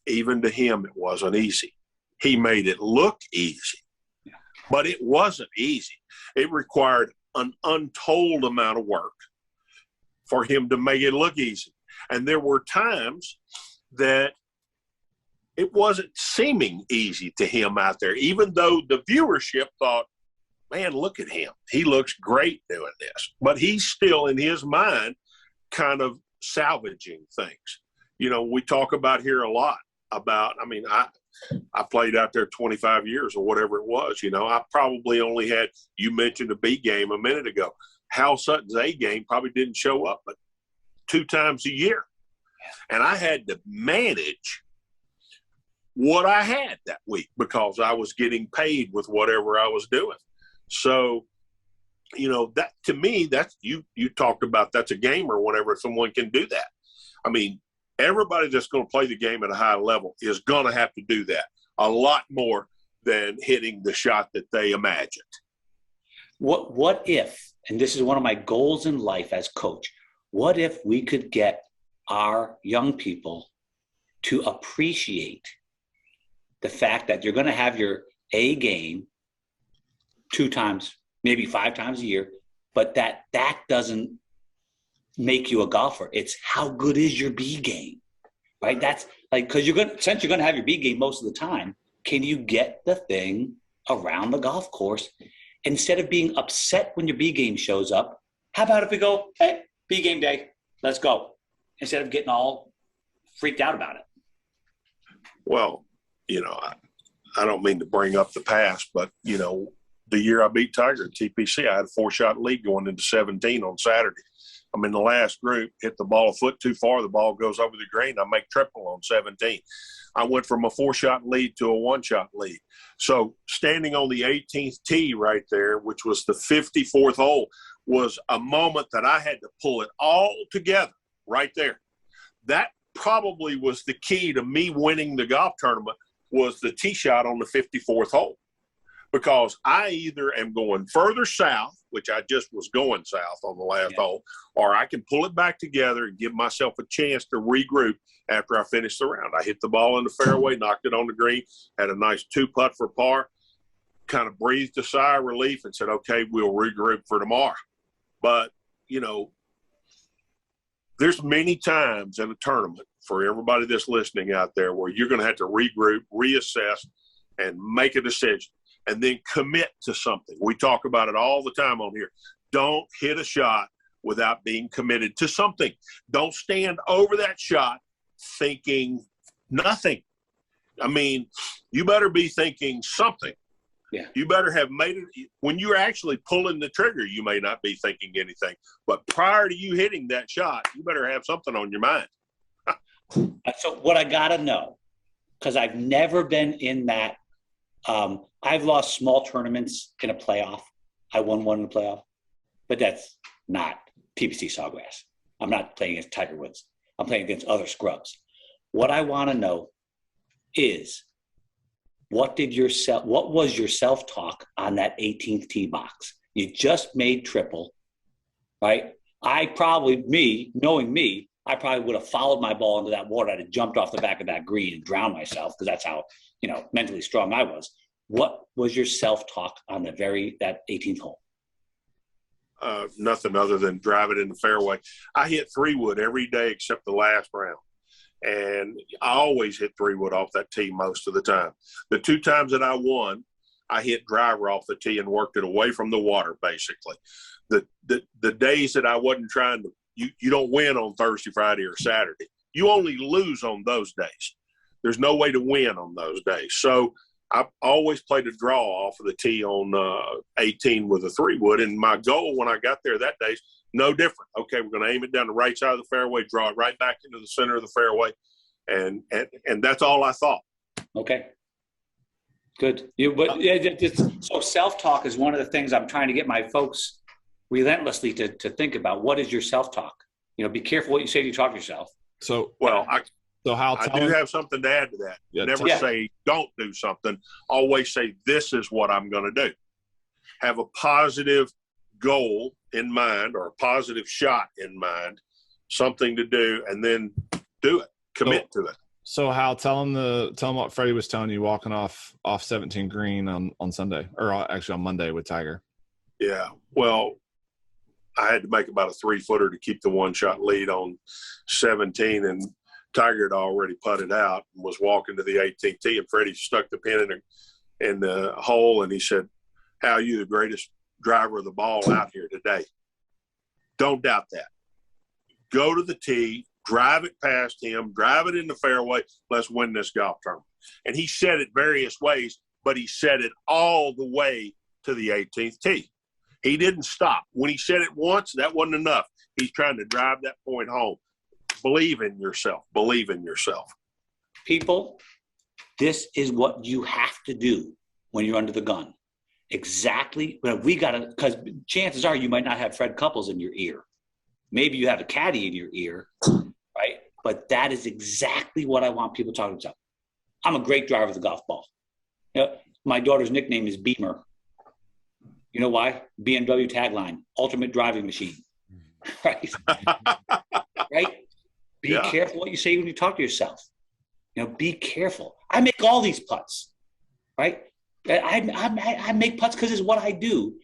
even to him, it wasn't easy. He made it look easy, but it wasn't easy. It required an untold amount of work for him to make it look easy. And there were times that it wasn't seeming easy to him out there, even though the viewership thought, man, look at him. He looks great doing this. But he's still, in his mind, kind of salvaging things. We talk about here a lot about, I played out there 25 years or whatever it was. I probably only had, you mentioned a B game a minute ago. Hal Sutton's A game probably didn't show up but 2 times a year. And I had to manage what I had that week because I was getting paid with whatever I was doing. So, that to me, that's you talked about that's a gamer whenever someone can do that. Everybody that's going to play the game at a high level is going to have to do that a lot more than hitting the shot that they imagined. What if, and this is one of my goals in life as coach, what if we could get our young people to appreciate the fact that you're going to have your A game 2 times, maybe 5 times a year, but that doesn't make you a golfer. It's how good is your B game, right? That's like, because since you're going to have your B game most of the time, can you get the thing around the golf course instead of being upset when your B game shows up? How about if we go, hey, B game day, let's go. instead of getting all freaked out about it. Well, I don't mean to bring up the past, but, the year I beat Tiger at TPC, I had a 4-shot lead going into 17 on Saturday. I'm in the last group, hit the ball a foot too far. The ball goes over the green. I make triple on 17. I went from a 4-shot lead to a 1-shot lead. So standing on the 18th tee right there, which was the 54th hole, was a moment that I had to pull it all together right there. That probably was the key to me winning the golf tournament, was the tee shot on the 54th hole. Because I either am going further south, which I just was going south on the last hole, or I can pull it back together and give myself a chance to regroup after I finish the round. I hit the ball in the fairway, knocked it on the green, had a nice 2-putt for par, kind of breathed a sigh of relief and said, okay, we'll regroup for tomorrow. But, there's many times in a tournament, for everybody that's listening out there, where you're going to have to regroup, reassess, and make a decision. And then commit to something. We talk about it all the time on here. Don't hit a shot without being committed to something. Don't stand over that shot thinking nothing. I mean, you better be thinking something. Yeah. You better have made it. When you're actually pulling the trigger, you may not be thinking anything. But prior to you hitting that shot, you better have something on your mind. So what I got to know, because I've never been in that, I've lost small tournaments in a playoff. I won one in a playoff, but that's not TPC Sawgrass. I'm not playing against Tiger Woods. I'm playing against other scrubs. What I want to know is, what was your self-talk on that 18th tee box? You just made triple, right? Knowing me, I probably would have followed my ball into that water. I'd have jumped off the back of that green and drowned myself, because that's how, mentally strong I was. What was your self-talk on that 18th hole? Nothing other than drive it in the fairway. I hit 3-wood every day except the last round. And I always hit 3-wood off that tee most of the time. The 2 times that I won, I hit driver off the tee and worked it away from the water, basically. The days that I wasn't trying to, you don't win on Thursday, Friday, or Saturday. You only lose on those days. There's no way to win on those days. So I always played a draw off of the tee on 18 with a 3-wood. And my goal when I got there that day is no different. Okay, we're going to aim it down the right side of the fairway, draw it right back into the center of the fairway. And that's all I thought. Okay. Good. So self-talk is one of the things I'm trying to get my folks relentlessly to think about. What is your self-talk? Be careful what you say to talk to yourself. So, I do have something to add to that. Never say don't do something. Always say this is what I'm going to do. Have a positive goal in mind, or a positive shot in mind, something to do, and then do it. Commit to it. So Hal, tell him what Freddie was telling you walking off 17 green on Sunday, or actually on Monday with Tiger. Yeah. Well, I had to make about a 3-footer to keep the 1-shot lead on 17, and Tiger had already putted out and was walking to the 18th tee, and Freddie stuck the pin in the hole, and he said, "Hal, you the greatest driver of the ball out here today." Don't doubt that. Go to the tee, drive it past him, drive it in the fairway. Let's win this golf tournament. And he said it various ways, but he said it all the way to the 18th tee. He didn't stop. When he said it once, that wasn't enough. He's trying to drive that point home. Believe in yourself. Believe in yourself. People, this is what you have to do when you're under the gun. Exactly. Because chances are you might not have Fred Couples in your ear. Maybe you have a caddy in your ear, right? But that is exactly what I want people talking about. I'm a great driver of the golf ball. My daughter's nickname is Beamer. You know why? BMW tagline, ultimate driving machine. Right? Right? Be careful what you say when you talk to yourself. Be careful. I make all these putts, right? I make putts because it's what I do.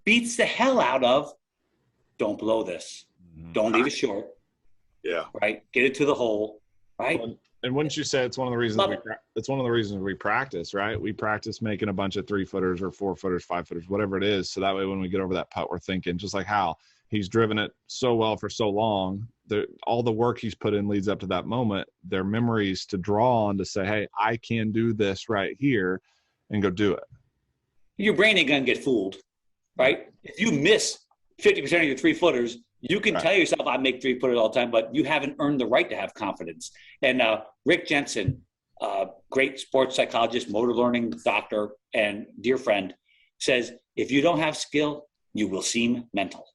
Beats the hell out of, don't blow this. Don't leave it short. Yeah. Right? Get it to the hole, right? And wouldn't you say it's one of the reasons we practice, right? We practice making a bunch of 3-footers or 4-footers, 5-footers, whatever it is. So that way when we get over that putt, we're thinking, just like Hal, he's driven it so well for so long. All the work he's put in leads up to that moment. They're memories to draw on to say, hey, I can do this right here and go do it. Your brain ain't going to get fooled, right? If you miss 50% of your 3-footers, you can tell yourself, I make 3-footers all the time, but you haven't earned the right to have confidence. And Rick Jensen, great sports psychologist, motor learning doctor, and dear friend, says, if you don't have skill, you will seem mental.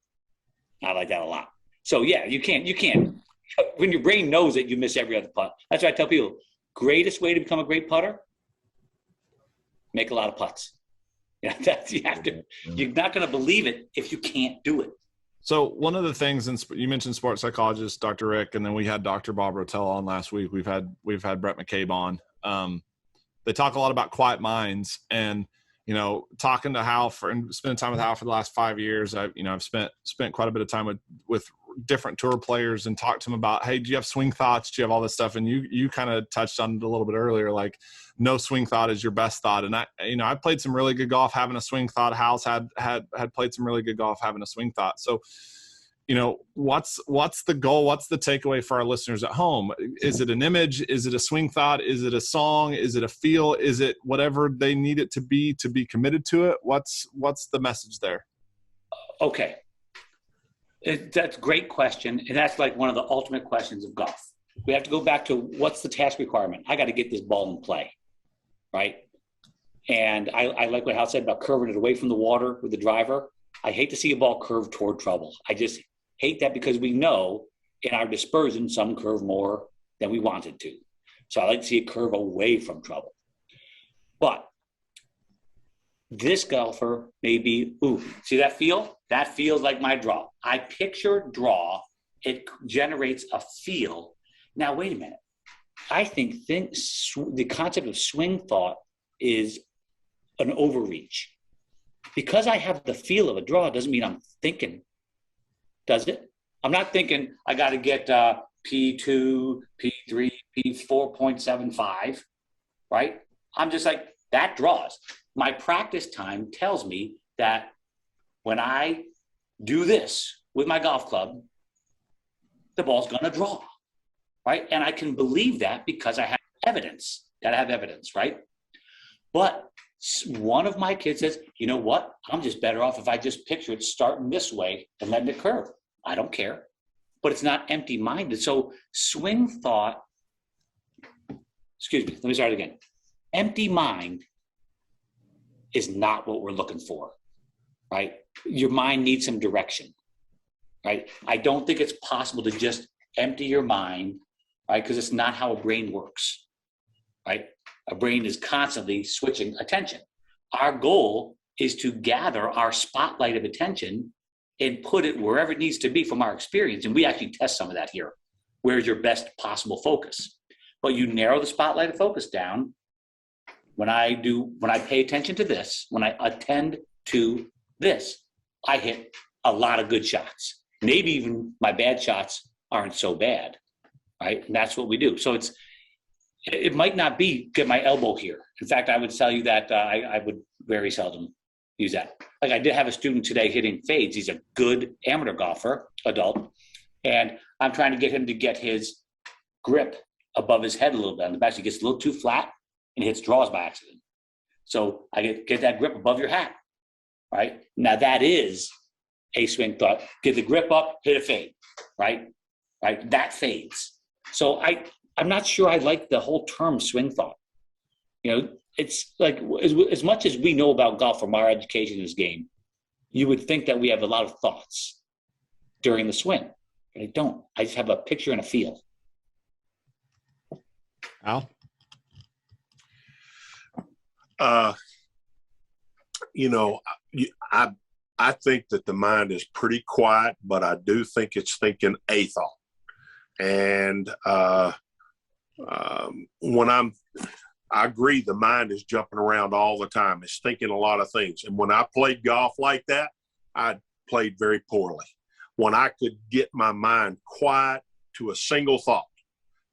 I like that a lot. So yeah, you can't, when your brain knows it, you miss every other putt. That's why I tell people, greatest way to become a great putter, make a lot of putts. Yeah, you're not going to believe it if you can't do it. So one of the things, and you mentioned sports psychologist, Dr. Rick, and then we had Dr. Bob Rotella on last week. We've had Brett McCabe on. They talk a lot about quiet minds, and talking to Hal and spending time with Hal for the last 5 years. I've spent quite a bit of time with different tour players and talked to them about, hey, do you have swing thoughts? Do you have all this stuff? And you kind of touched on it a little bit earlier, like no swing thought is your best thought. And I played some really good golf having a swing thought. Hal's had played some really good golf having a swing thought. So, what's the goal? What's the takeaway for our listeners at home? Is it an image? Is it a swing thought? Is it a song? Is it a feel? Is it whatever they need it to be committed to it? What's the message there? Okay. That's a great question. And that's like one of the ultimate questions of golf. We have to go back to what's the task requirement? I got to get this ball in play, right? And I like what Hal said about curving it away from the water with the driver. I hate to see a ball curve toward trouble. I just hate that because we know in our dispersion, some curve more than we wanted to. So I like to see it curve away from trouble. But this golfer may be, see that feel? That feels like my draw. I picture draw. It generates a feel. Now, wait a minute. I think the concept of swing thought is an overreach. Because I have the feel of a draw doesn't mean I'm thinking, does it? I'm not thinking I got to get P2, P3, P4.75, right? I'm just like, that draws. My practice time tells me that when I do this with my golf club, the ball's going to draw, right? And I can believe that because I have evidence. Got to have evidence, right? But one of my kids says, you know what? I'm just better off if I just picture it starting this way and letting it curve. I don't care. But it's not empty-minded. So swing thought, let me start again. Empty mind is not what we're looking for, right? Your mind needs some direction, right? I don't think it's possible to just empty your mind, right? Because it's not how a brain works, right? A brain is constantly switching attention. Our goal is to gather our spotlight of attention and put it wherever it needs to be from our experience. And we actually test some of that here. Where's your best possible focus? But you narrow the spotlight of focus down. When I pay attention to this, when I attend to this, I hit a lot of good shots. Maybe even my bad shots aren't so bad, right? And that's what we do. So it might not be get my elbow here. In fact, I would tell you that I would very seldom use that. Like I did have a student today hitting fades. He's a good amateur golfer, adult, and I'm trying to get him to get his grip above his head a little bit on the back. He gets a little too flat and hits draws by accident. So I get that grip above your hat, right? Now that is a swing thought. Get the grip up, hit a fade, right? Right? That fades. So I'm not sure I like the whole term swing thought. It's like as much as we know about golf from our education in this game, you would think that we have a lot of thoughts during the swing. But I don't. I just have a picture and a feel. Al? I think that the mind is pretty quiet, but I do think it's thinking a thought. And I agree, the mind is jumping around all the time. It's thinking a lot of things. And when I played golf like that, I played very poorly. When I could get my mind quiet to a single thought,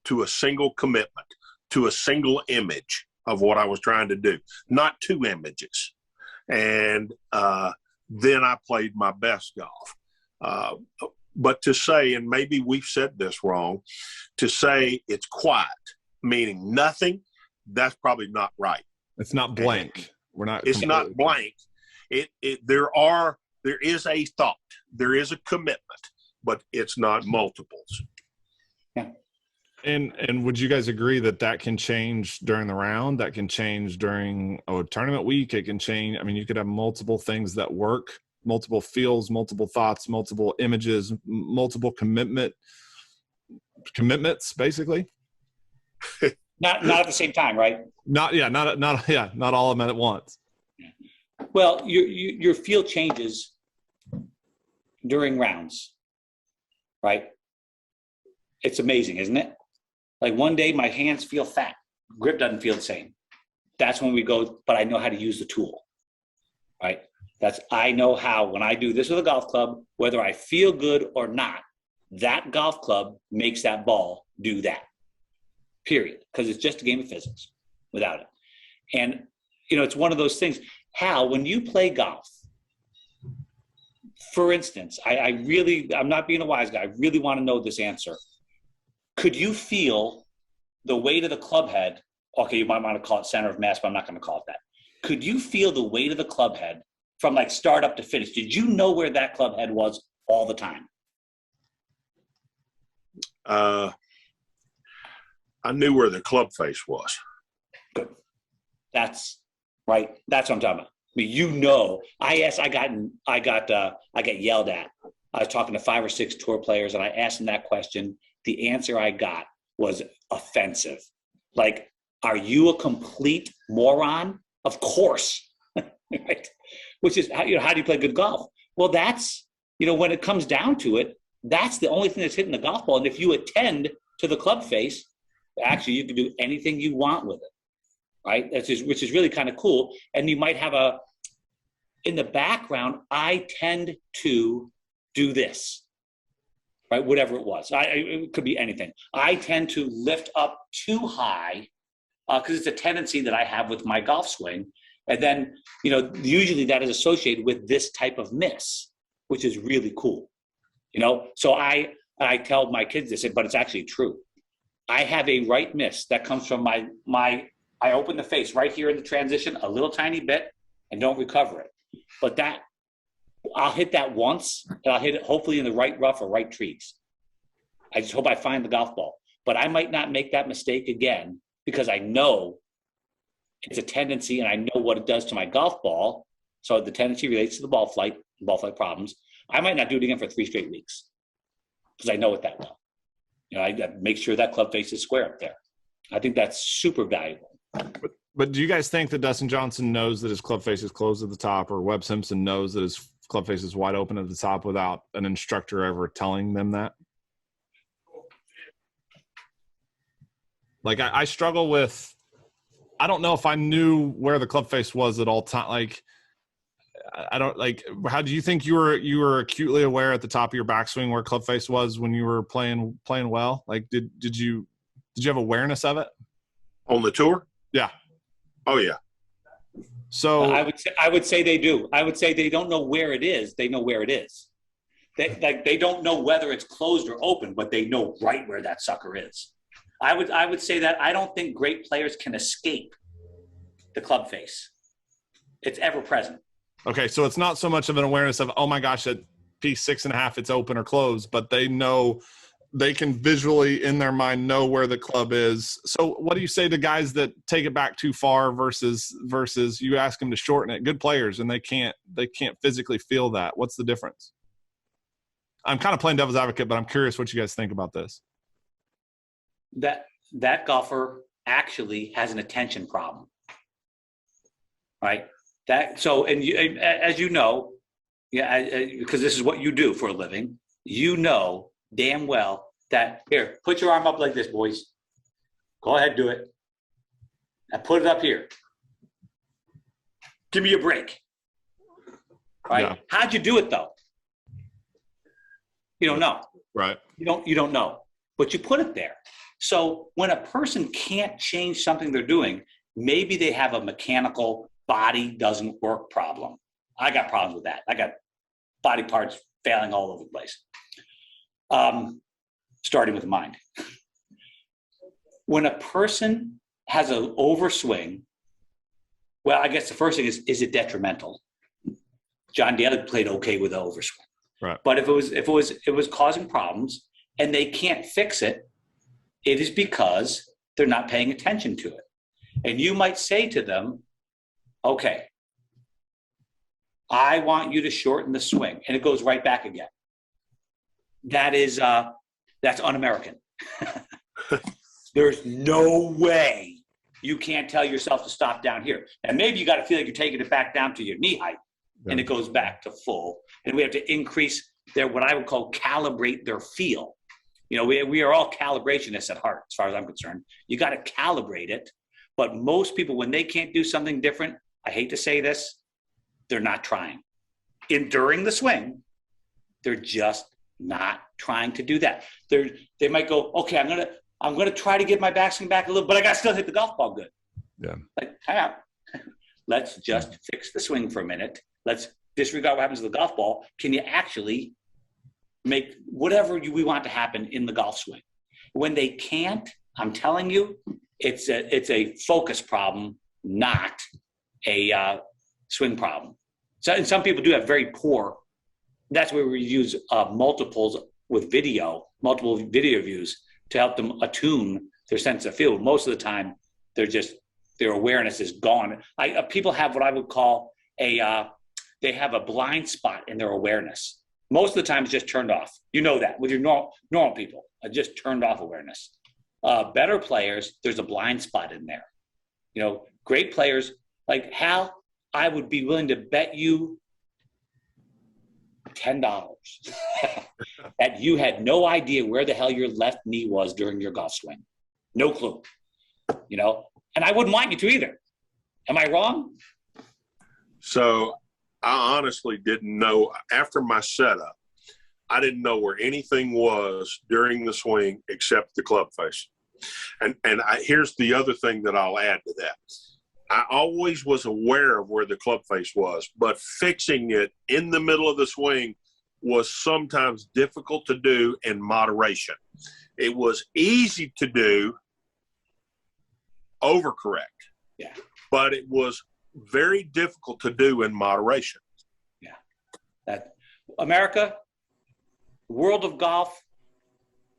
to a single commitment, to a single image of what I was trying to do, not two images. And then I played my best golf. But to say, and maybe we've said this wrong, to say it's quiet, meaning nothing, that's probably not right. It's not blank. It's not blank. There is a thought, there is a commitment, but it's not multiples. Yeah. And would you guys agree that can change during the round? That can change during a tournament week. It can change. I mean, you could have multiple things that work, multiple feels, multiple thoughts, multiple images, multiple commitments, basically. Not at the same time, right? Not all of them at once. Well, your feel changes during rounds, right? It's amazing, isn't it? Like one day my hands feel fat, grip doesn't feel the same. That's when we go, but I know how to use the tool, right? I know how, when I do this with a golf club, whether I feel good or not, that golf club makes that ball do that, period. Because it's just a game of physics without it. And, it's one of those things. Hal, when you play golf, for instance, I'm not being a wise guy. I really want to know this answer. Could you feel the weight of the club head? Okay, you might want to call it center of mass, but I'm not going to call it that. Could you feel the weight of the club head from like start up to finish? Did you know where that club head was all the time? I knew where the club face was. Good. That's right. That's what I'm talking about. I mean, I got yelled at. I was talking to 5 or 6 tour players and I asked them that question. The answer I got was offensive. Like, are you a complete moron? Of course. Right? Which is, how do you play good golf? Well, that's, when it comes down to it, that's the only thing that's hitting the golf ball. And if you attend to the club face, actually, you can do anything you want with it, right? Which is really kind of cool. And you might have in the background, I tend to do this, right? Whatever it was. It could be anything. I tend to lift up too high because it's a tendency that I have with my golf swing. And then, usually that is associated with this type of miss, which is really cool. So I tell my kids this, but it's actually true. I have a right miss that comes from I open the face right here in the transition a little tiny bit and don't recover it. But I'll hit that once and I'll hit it hopefully in the right rough or right trees. I just hope I find the golf ball. But I might not make that mistake again because I know it's a tendency and I know what it does to my golf ball. So the tendency relates to the ball flight problems. I might not do it again for 3 straight weeks because I know it that well. I got to make sure that club face is square up there. I think that's super valuable. But do you guys think that Dustin Johnson knows that his club face is closed at the top, or Webb Simpson knows that his club face is wide open at the top without an instructor ever telling them that? Like, I struggle with – I don't know if I knew where the club face was at all time. Like, I don't – like, how do you think you were acutely aware at the top of your backswing where club face was when you were playing well? Like, did you have awareness of it? On the tour? Yeah. Oh, yeah. So I would say they do. I would say they don't know where it is. They know where it is. They don't know whether it's closed or open, but they know right where that sucker is. I would say that I don't think great players can escape the club face. It's ever present. Okay, so it's not so much of an awareness of, oh my gosh, at piece 6.5 it's open or closed, but they know. They can visually in their mind know where the club is. So what do you say to guys that take it back too far versus you ask them to shorten it? Good players, and they can't physically feel that. What's the difference? I'm kind of playing devil's advocate, but I'm curious what you guys think about this. That golfer actually has an attention problem, right? As you know, because this is what you do for a living, damn well that here, put your arm up like this, boys. Go ahead, do it. And put it up here. Give me a break. Right? Yeah. How'd you do it though? You don't know. Right. You don't know. But you put it there. So when a person can't change something they're doing, maybe they have a mechanical body doesn't work problem. I got problems with that. I got body parts failing all over the place. Starting with mind. When a person has an overswing, well, I guess the first thing is it detrimental? John Daly played okay with the overswing. Right. But if it was causing problems and they can't fix it, it is because they're not paying attention to it. And you might say to them, okay, I want you to shorten the swing. And it goes right back again. That's un-American. There's no way you can't tell yourself to stop down here. And maybe you got to feel like you're taking it back down to your knee height, and it goes back to full. And we have to increase what I would call calibrate their feel. You know, we are all calibrationists at heart, as far as I'm concerned. You got to calibrate it. But most people, when they can't do something different, I hate to say this, they're not trying. During the swing, they're just not trying to do that. They might go, okay, I'm gonna try to get my backswing back a little, but I got to still hit the golf ball good. Yeah. Like, time out. Let's just fix the swing for a minute. Let's disregard what happens to the golf ball. Can you actually make whatever we want to happen in the golf swing? When they can't, I'm telling you, it's a focus problem, not a swing problem. So, and some people do have very poor. That's where we use multiple video views to help them attune their sense of feel. Most of the time, their awareness is gone. People have what I would call they have a blind spot in their awareness. Most of the time, it's just turned off. You know that with your normal people, just turned off awareness. Better players, there's a blind spot in there. You know, great players like Hal, I would be willing to bet you $10 that you had no idea where the hell your left knee was during your golf swing. No clue. You know, and I wouldn't want you to either. Am I wrong? So I honestly didn't know. After my setup, I didn't know where anything was during the swing except the club face. And here's the other thing that I'll add to that. I always was aware of where the club face was, but fixing it in the middle of the swing was sometimes difficult to do in moderation. It was easy to do overcorrect. Yeah. But it was very difficult to do in moderation. Yeah. That America, world of golf,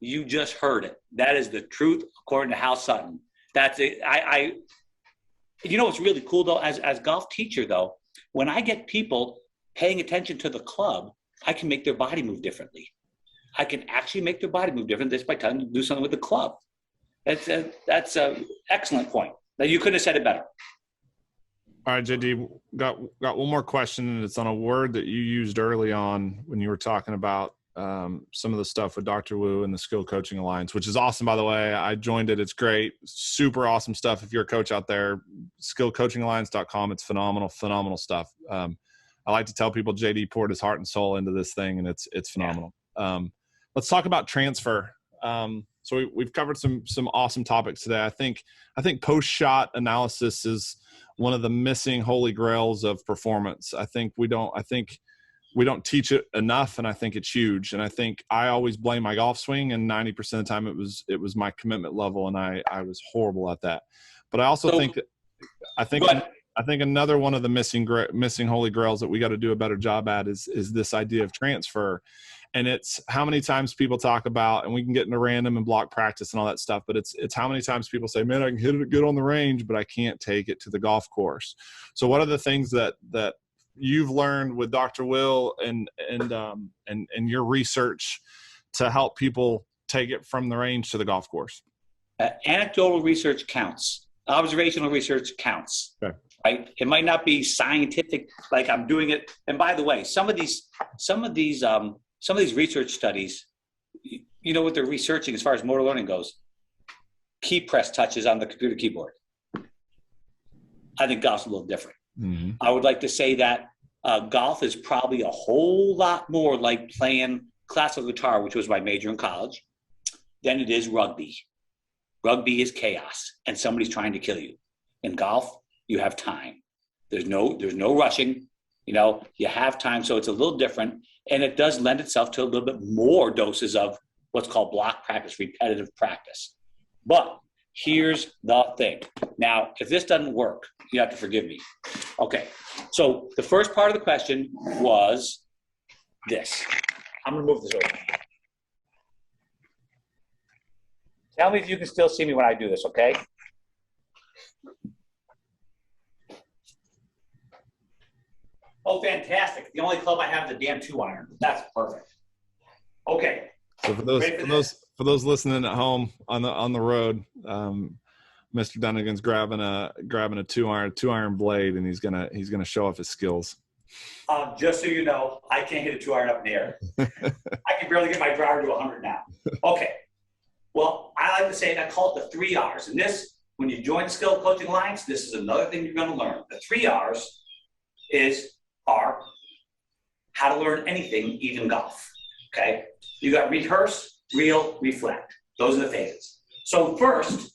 you just heard it. That is the truth according to Hal Sutton. That's it. You know what's really cool though, as golf teacher though, when I get people paying attention to the club, I can make their body move differently. I can actually make their body move different just by telling them to do something with the club. That's an excellent point. Now you couldn't have said it better. All right, JD, got one more question, and it's on a word that you used early on when you were talking about some of the stuff with Dr. Wu and the Skill Coaching Alliance, which is awesome, by the way. I joined it. It's great. Super awesome stuff. If you're a coach out there, skillcoachingalliance.com. It's phenomenal stuff. I like to tell people JD poured his heart and soul into this thing, and it's phenomenal. Yeah. Let's talk about transfer. So we've covered some awesome topics today. I think post-shot analysis is one of the missing holy grails of performance. I think we don't teach it enough, and I think it's huge. And I think I always blame my golf swing, and 90% of the time it was my commitment level, and I was horrible at that. But I also think another one of the missing holy grails that we got to do a better job at is this idea of transfer. And it's how many times people talk about, and we can get into random and block practice and all that stuff, but it's how many times people say, man, I can hit it good on the range, but I can't take it to the golf course. So what are the things that you've learned with Dr. Will and your research to help people take it from the range to the golf course? Anecdotal research counts. Observational research counts. Okay. Right? It might not be scientific, like I'm doing it. And by the way, some of these research studies, you know what they're researching as far as motor learning goes? Key press touches on the computer keyboard. I think golf's a little different. Mm-hmm. I would like to say that golf is probably a whole lot more like playing classical guitar, which was my major in college, than it is rugby. Rugby is chaos, and somebody's trying to kill you. In golf, you have time. There's no rushing. You know, you have time, so it's a little different, and it does lend itself to a little bit more doses of what's called block practice, repetitive practice. But here's the thing. Now, if this doesn't work, you have to forgive me. Okay, so the first part of the question was this. I'm going to move this over. Tell me if you can still see me when I do this, okay? Oh, fantastic. The only club I have is the damn 2-iron. That's perfect. Okay. So for those listening at home on the road, Mr. Dunnigan's grabbing a 2-iron blade, and he's gonna show off his skills. Just so you know, I can't hit a 2-iron up in the air. I can barely get my driver to 100 now. Okay. Well, I like to say, I call it the 3 R's. And this, when you join the Skill Coaching Alliance, this is another thing you're going to learn. The 3 R's are how to learn anything, even golf. Okay? You got rehearse, reel, reflect. Those are the phases. So first,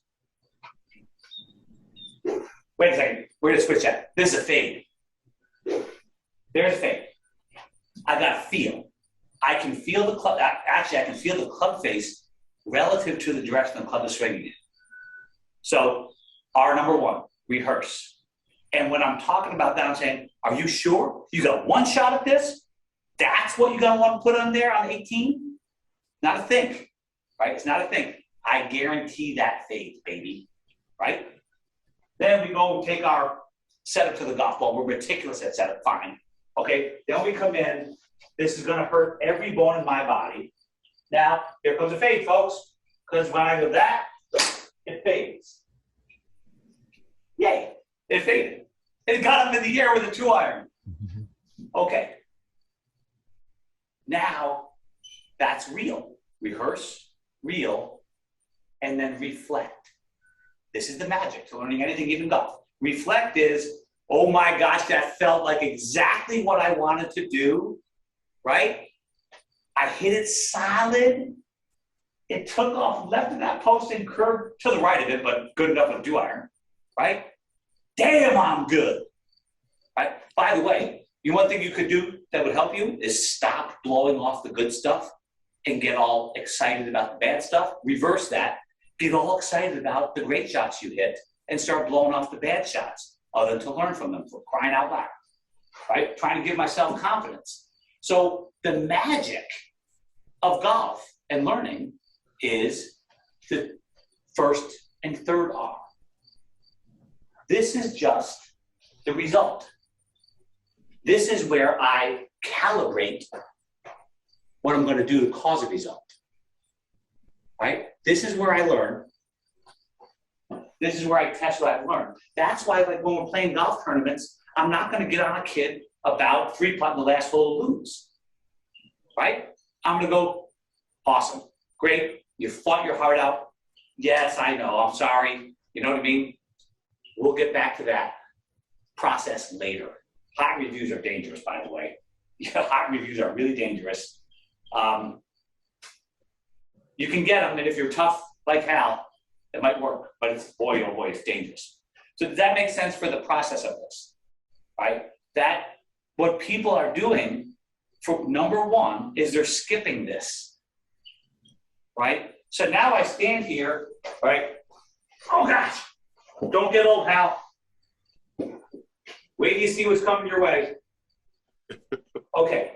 wait a second. We're going to switch that. This is a fade. There's a fade. I got feel. I can feel the club. Actually, I can feel the club face relative to the direction the club is swinging in. So, R number 1, rehearse. And when I'm talking about that, I'm saying, are you sure? You got one shot at this? That's what you're going to want to put on there on 18? Not a thing, right? It's not a thing. I guarantee that fade, baby, right? Then we go take our setup to the golf ball. We're meticulous at setup, fine. Okay, then we come in. This is going to hurt every bone in my body. Now, here comes a fade, folks, because when I go that, it fades. Yay, it faded. It got up in the air with a 2-iron. Okay. Now, that's real. Rehearse, reel, and then reflect. This is the magic to learning anything, even golf. Reflect is, oh my gosh, that felt like exactly what I wanted to do, right? I hit it solid. It took off left of that post and curved to the right of it, but good enough with a 2-iron, right? Damn, I'm good, right? By the way, one thing you could do that would help you is stop blowing off the good stuff and get all excited about the bad stuff. Reverse that. Get all excited about the great shots you hit and start blowing off the bad shots, other than to learn from them, for crying out loud, right? Trying to give myself confidence. So the magic of golf and learning is the first and third R. This is just the result. This is where I calibrate what I'm going to do to cause a result, right? This is where I learn. This is where I test what I've learned. That's why, like, when we're playing golf tournaments, I'm not going to get on a kid about 3-putting the last hole to lose, right? I'm going to go, awesome, great, you fought your heart out. Yes, I know, I'm sorry. You know what I mean? We'll get back to that process later. Hot reviews are dangerous, by the way. Yeah, hot reviews are really dangerous. You can get them, and if you're tough like Hal, it might work, but it's, boy, oh boy, it's dangerous. So does that make sense for the process of this, right? That what people are doing for number 1 is they're skipping this, right? So now I stand here, right? Oh gosh, don't get old, Hal. Wait till you see what's coming your way. Okay.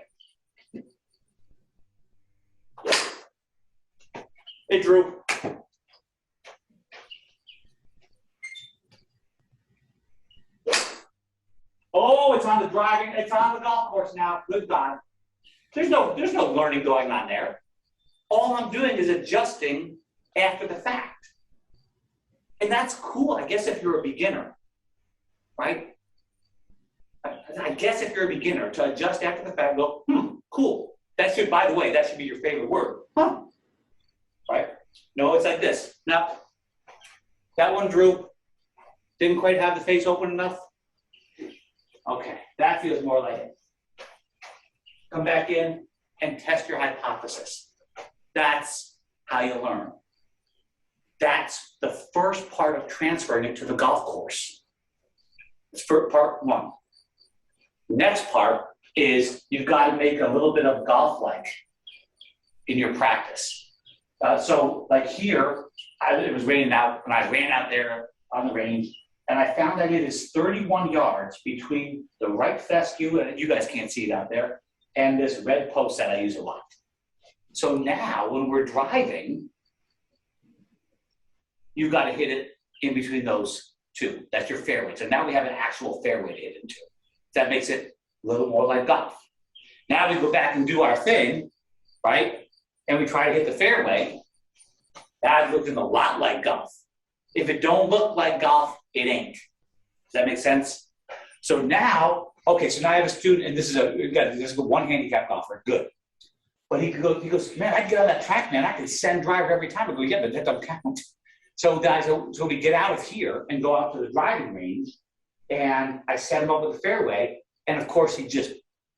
Hey, Drew. Oh, it's on the driving, it's on the golf course now. Good God. There's no learning going on there. All I'm doing is adjusting after the fact. And that's cool, I guess, if you're a beginner, right? I guess if you're a beginner, to adjust after the fact, go, cool. That should, by the way, that should be your favorite word. Huh? Right? No, it's like this. Now, that one, Drew, didn't quite have the face open enough. Okay, that feels more like it. Come back in and test your hypothesis. That's how you learn. That's the first part of transferring it to the golf course. It's for part 1. Next part is you've got to make a little bit of golf-like in your practice. So like here, it was raining out, and I ran out there on the range, and I found that it is 31 yards between the right fescue, and you guys can't see it out there, and this red post that I use a lot. So now when we're driving, you've got to hit it in between those two. That's your fairway. So now we have an actual fairway to hit into. That makes it a little more like golf. Now we go back and do our thing, right? And we try to hit the fairway. That looking a lot like golf. If it don't look like golf, it ain't. Does that make sense? So now, okay, so now I have a student, and this is a one handicap golfer, good. But he goes, man, I get on that track, man. I can send driver every time. I go, yeah, but that don't count. So guys, so we get out of here and go out to the driving range, and I set him up with the fairway, and of course he just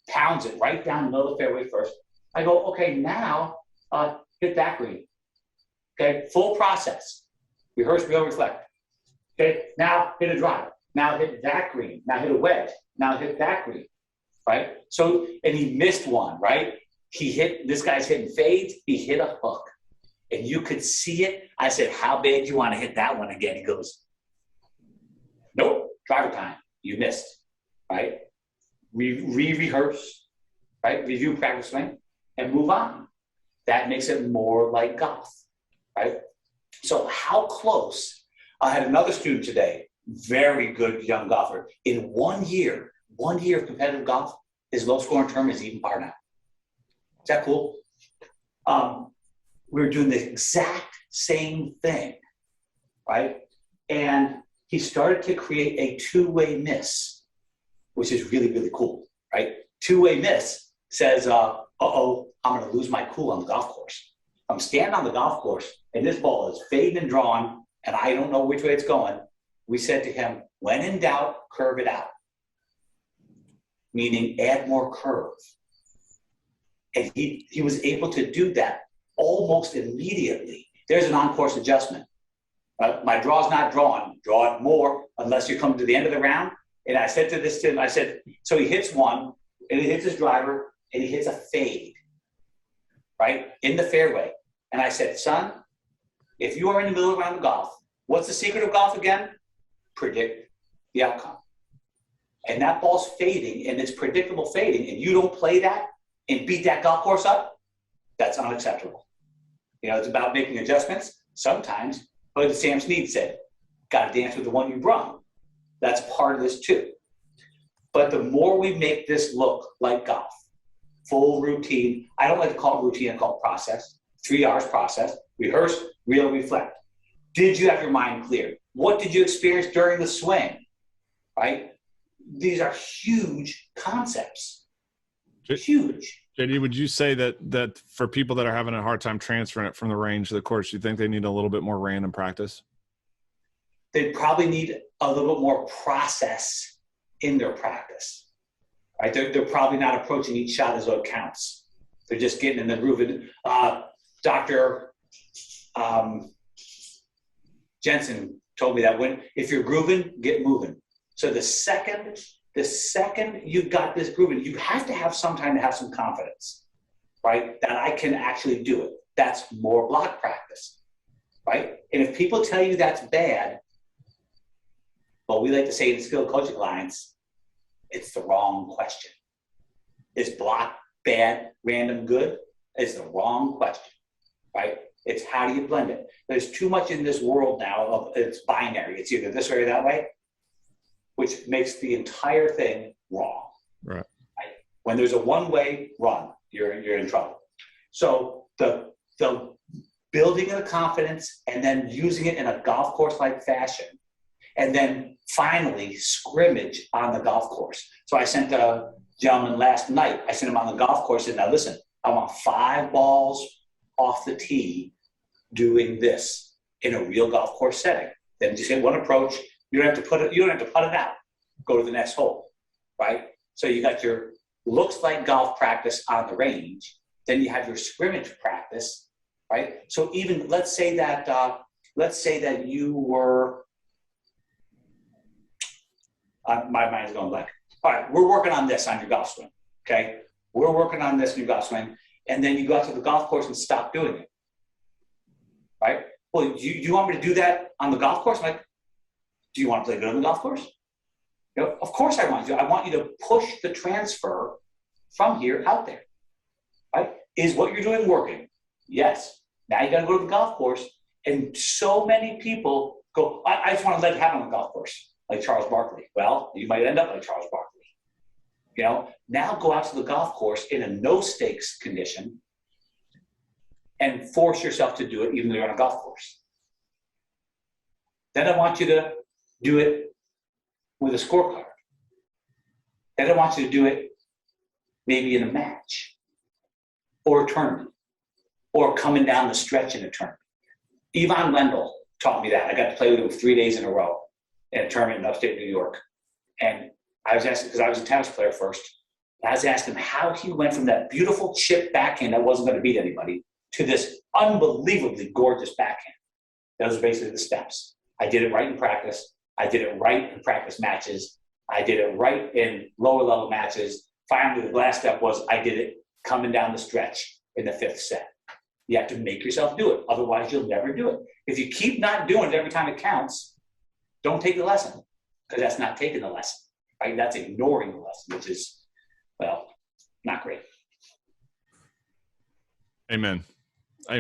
pounds it right down the middle of the fairway first. I go, okay, now hit that green. Okay, full process. Rehearse, reel, reflect. Okay, now hit a driver. Now hit that green. Now hit a wedge. Now hit that green. Right? So, and he missed one, right? This guy's hitting fades. He hit a hook. And you could see it. I said, how bad do you want to hit that one again? He goes, nope, driver time. You missed, right? Rehearse, right? Review, practice swing, and move on. That makes it more like golf, right? So how close? I had another student today, very good young golfer. In 1 year of competitive golf, his low scoring tournament is even par now. Is that cool? We were doing the exact same thing, right? And he started to create a two-way miss, which is really, really cool, right? Two-way miss says, uh-oh, I'm going to lose my cool on the golf course. I'm standing on the golf course, and this ball is fading and drawn, and I don't know which way it's going. We said to him, when in doubt, curve it out, meaning add more curve. And he was able to do that almost immediately. There's an on-course adjustment. My draw's not drawn. Draw it more unless you come to the end of the round. And I said to this student, I said, so he hits one, and he hits his driver, and he hits a fade, right, in the fairway. And I said, son, if you are in the middle of a round of golf, what's the secret of golf again? Predict the outcome. And that ball's fading, and it's predictable fading, and you don't play that and beat that golf course up, that's unacceptable. You know, it's about making adjustments. Sometimes, but as Sam Snead said, got to dance with the one you brung. That's part of this too. But the more we make this look like golf, full routine, I don't like to call it routine, I call it process. 3 hours process, rehearse, reel, reflect. Did you have your mind clear? What did you experience during the swing, right? These are huge concepts, huge. JD, would you say that for people that are having a hard time transferring it from the range to the course, you think they need a little bit more random practice? They probably need a little bit more process in their practice, right? They're probably not approaching each shot as though it counts. They're just getting in the groove. Dr. Jensen told me that if you're grooving, get moving. So the second you've got this grooving, you have to have some time to have some confidence, right? That I can actually do it. That's more block practice, right? And if people tell you that's bad, well, we like to say in the Skill Coaching Alliance, it's the wrong question. Is block bad, random good? It's the wrong question, right? It's how do you blend it? There's too much in this world now of it's binary. It's either this way or that way, which makes the entire thing wrong. Right. When there's a one-way run, you're in trouble. So the building of the confidence and then using it in a golf course-like fashion, and then finally scrimmage on the golf course. So I sent a gentleman last night, I sent him on the golf course and now listen, I want 5 balls off the tee doing this in a real golf course setting. Then just hit one approach. You don't have to put it out. Go to the next hole, right? So you got your looks like golf practice on the range. Then you have your scrimmage practice, right? So even let's say that you were. My mind is going blank. all right, we're working on this on your golf swing. Okay. We're working on this in your golf swing. And then you go out to the golf course and stop doing it. Right? Well, do you want me to do that on the golf course? I'm like, do you want to play good on the golf course? You know, of course I want you. I want you to push the transfer from here out there. Right? Is what you're doing working? Yes. Now you got to go to the golf course. And so many people go, I just want to let it happen on the golf course, like Charles Barkley. Well, you might end up like Charles Barkley. You know, now go out to the golf course in a no stakes condition and force yourself to do it even though you're on a golf course. Then I want you to do it with a scorecard. Then I want you to do it maybe in a match or a tournament or coming down the stretch in a tournament. Yvonne Wendell taught me that. I got to play with him 3 days in a row in a tournament in upstate New York. And I was asking, because I was a tennis player first, I was asking him how he went from that beautiful chip backhand that wasn't going to beat anybody to this unbelievably gorgeous backhand. Those are basically the steps. I did it right in practice. I did it right in practice matches. I did it right in lower level matches. Finally, the last step was I did it coming down the stretch in the 5th set. You have to make yourself do it. Otherwise, you'll never do it. If you keep not doing it every time it counts, don't take the lesson, because that's not taking the lesson, right? That's ignoring the lesson, which is, well, not great. Amen. I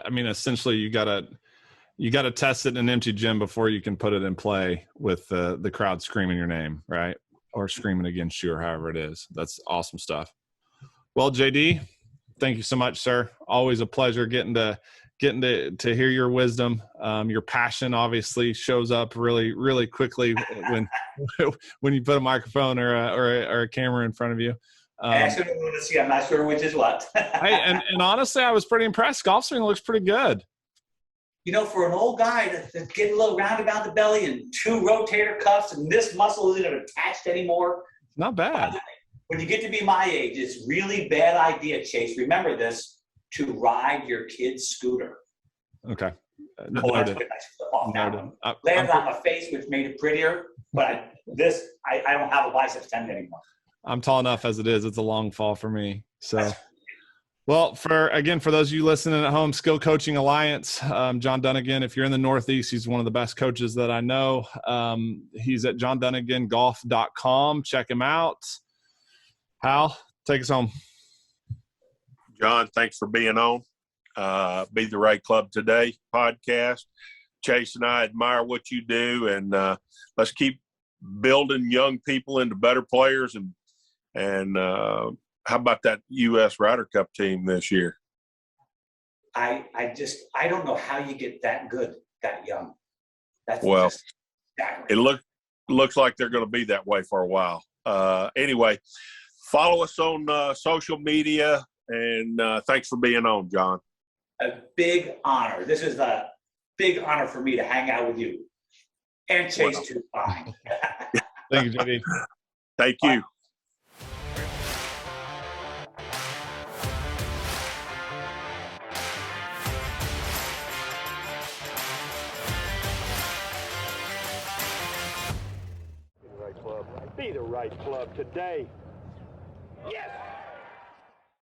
mean, essentially, you gotta test it in an empty gym before you can put it in play with the crowd screaming your name, right? Or screaming against you, or however it is. That's awesome stuff. Well, JD, thank you so much, sir. Always a pleasure getting to hear your wisdom. Your passion obviously shows up really, really quickly when you put a microphone or a camera in front of you. I actually don't want to see. I'm not sure which is what. and honestly, I was pretty impressed. Golf swing looks pretty good. You know, for an old guy that's getting a little round about the belly and 2 rotator cuffs and this muscle isn't attached anymore. Not bad. When you get to be my age, it's really bad idea, Chase. Remember this, to ride your kid's scooter. Okay. Landed on my face, which made it prettier, but I don't have a biceps tendon anymore. I'm tall enough as it is. It's a long fall for me. So, well, for those of you listening at home, Skill Coaching Alliance, John Dunnigan, if you're in the Northeast, he's one of the best coaches that I know. He's at johndunigangolf.com. Check him out. Hal, take us home. John, thanks for being on. Be the Right Club Today podcast. Chase and I admire what you do, and let's keep building young people into better players. And how about that US Ryder Cup team this year? I don't know how you get that good, that young. It looks like they're going to be that way for a while. Anyway, follow us on social media, and thanks for being on, John. A big honor. This is a big honor for me to hang out with you. And Chase, too. Fine. Thank you, JD. Thank you. Be the right club today. Yes!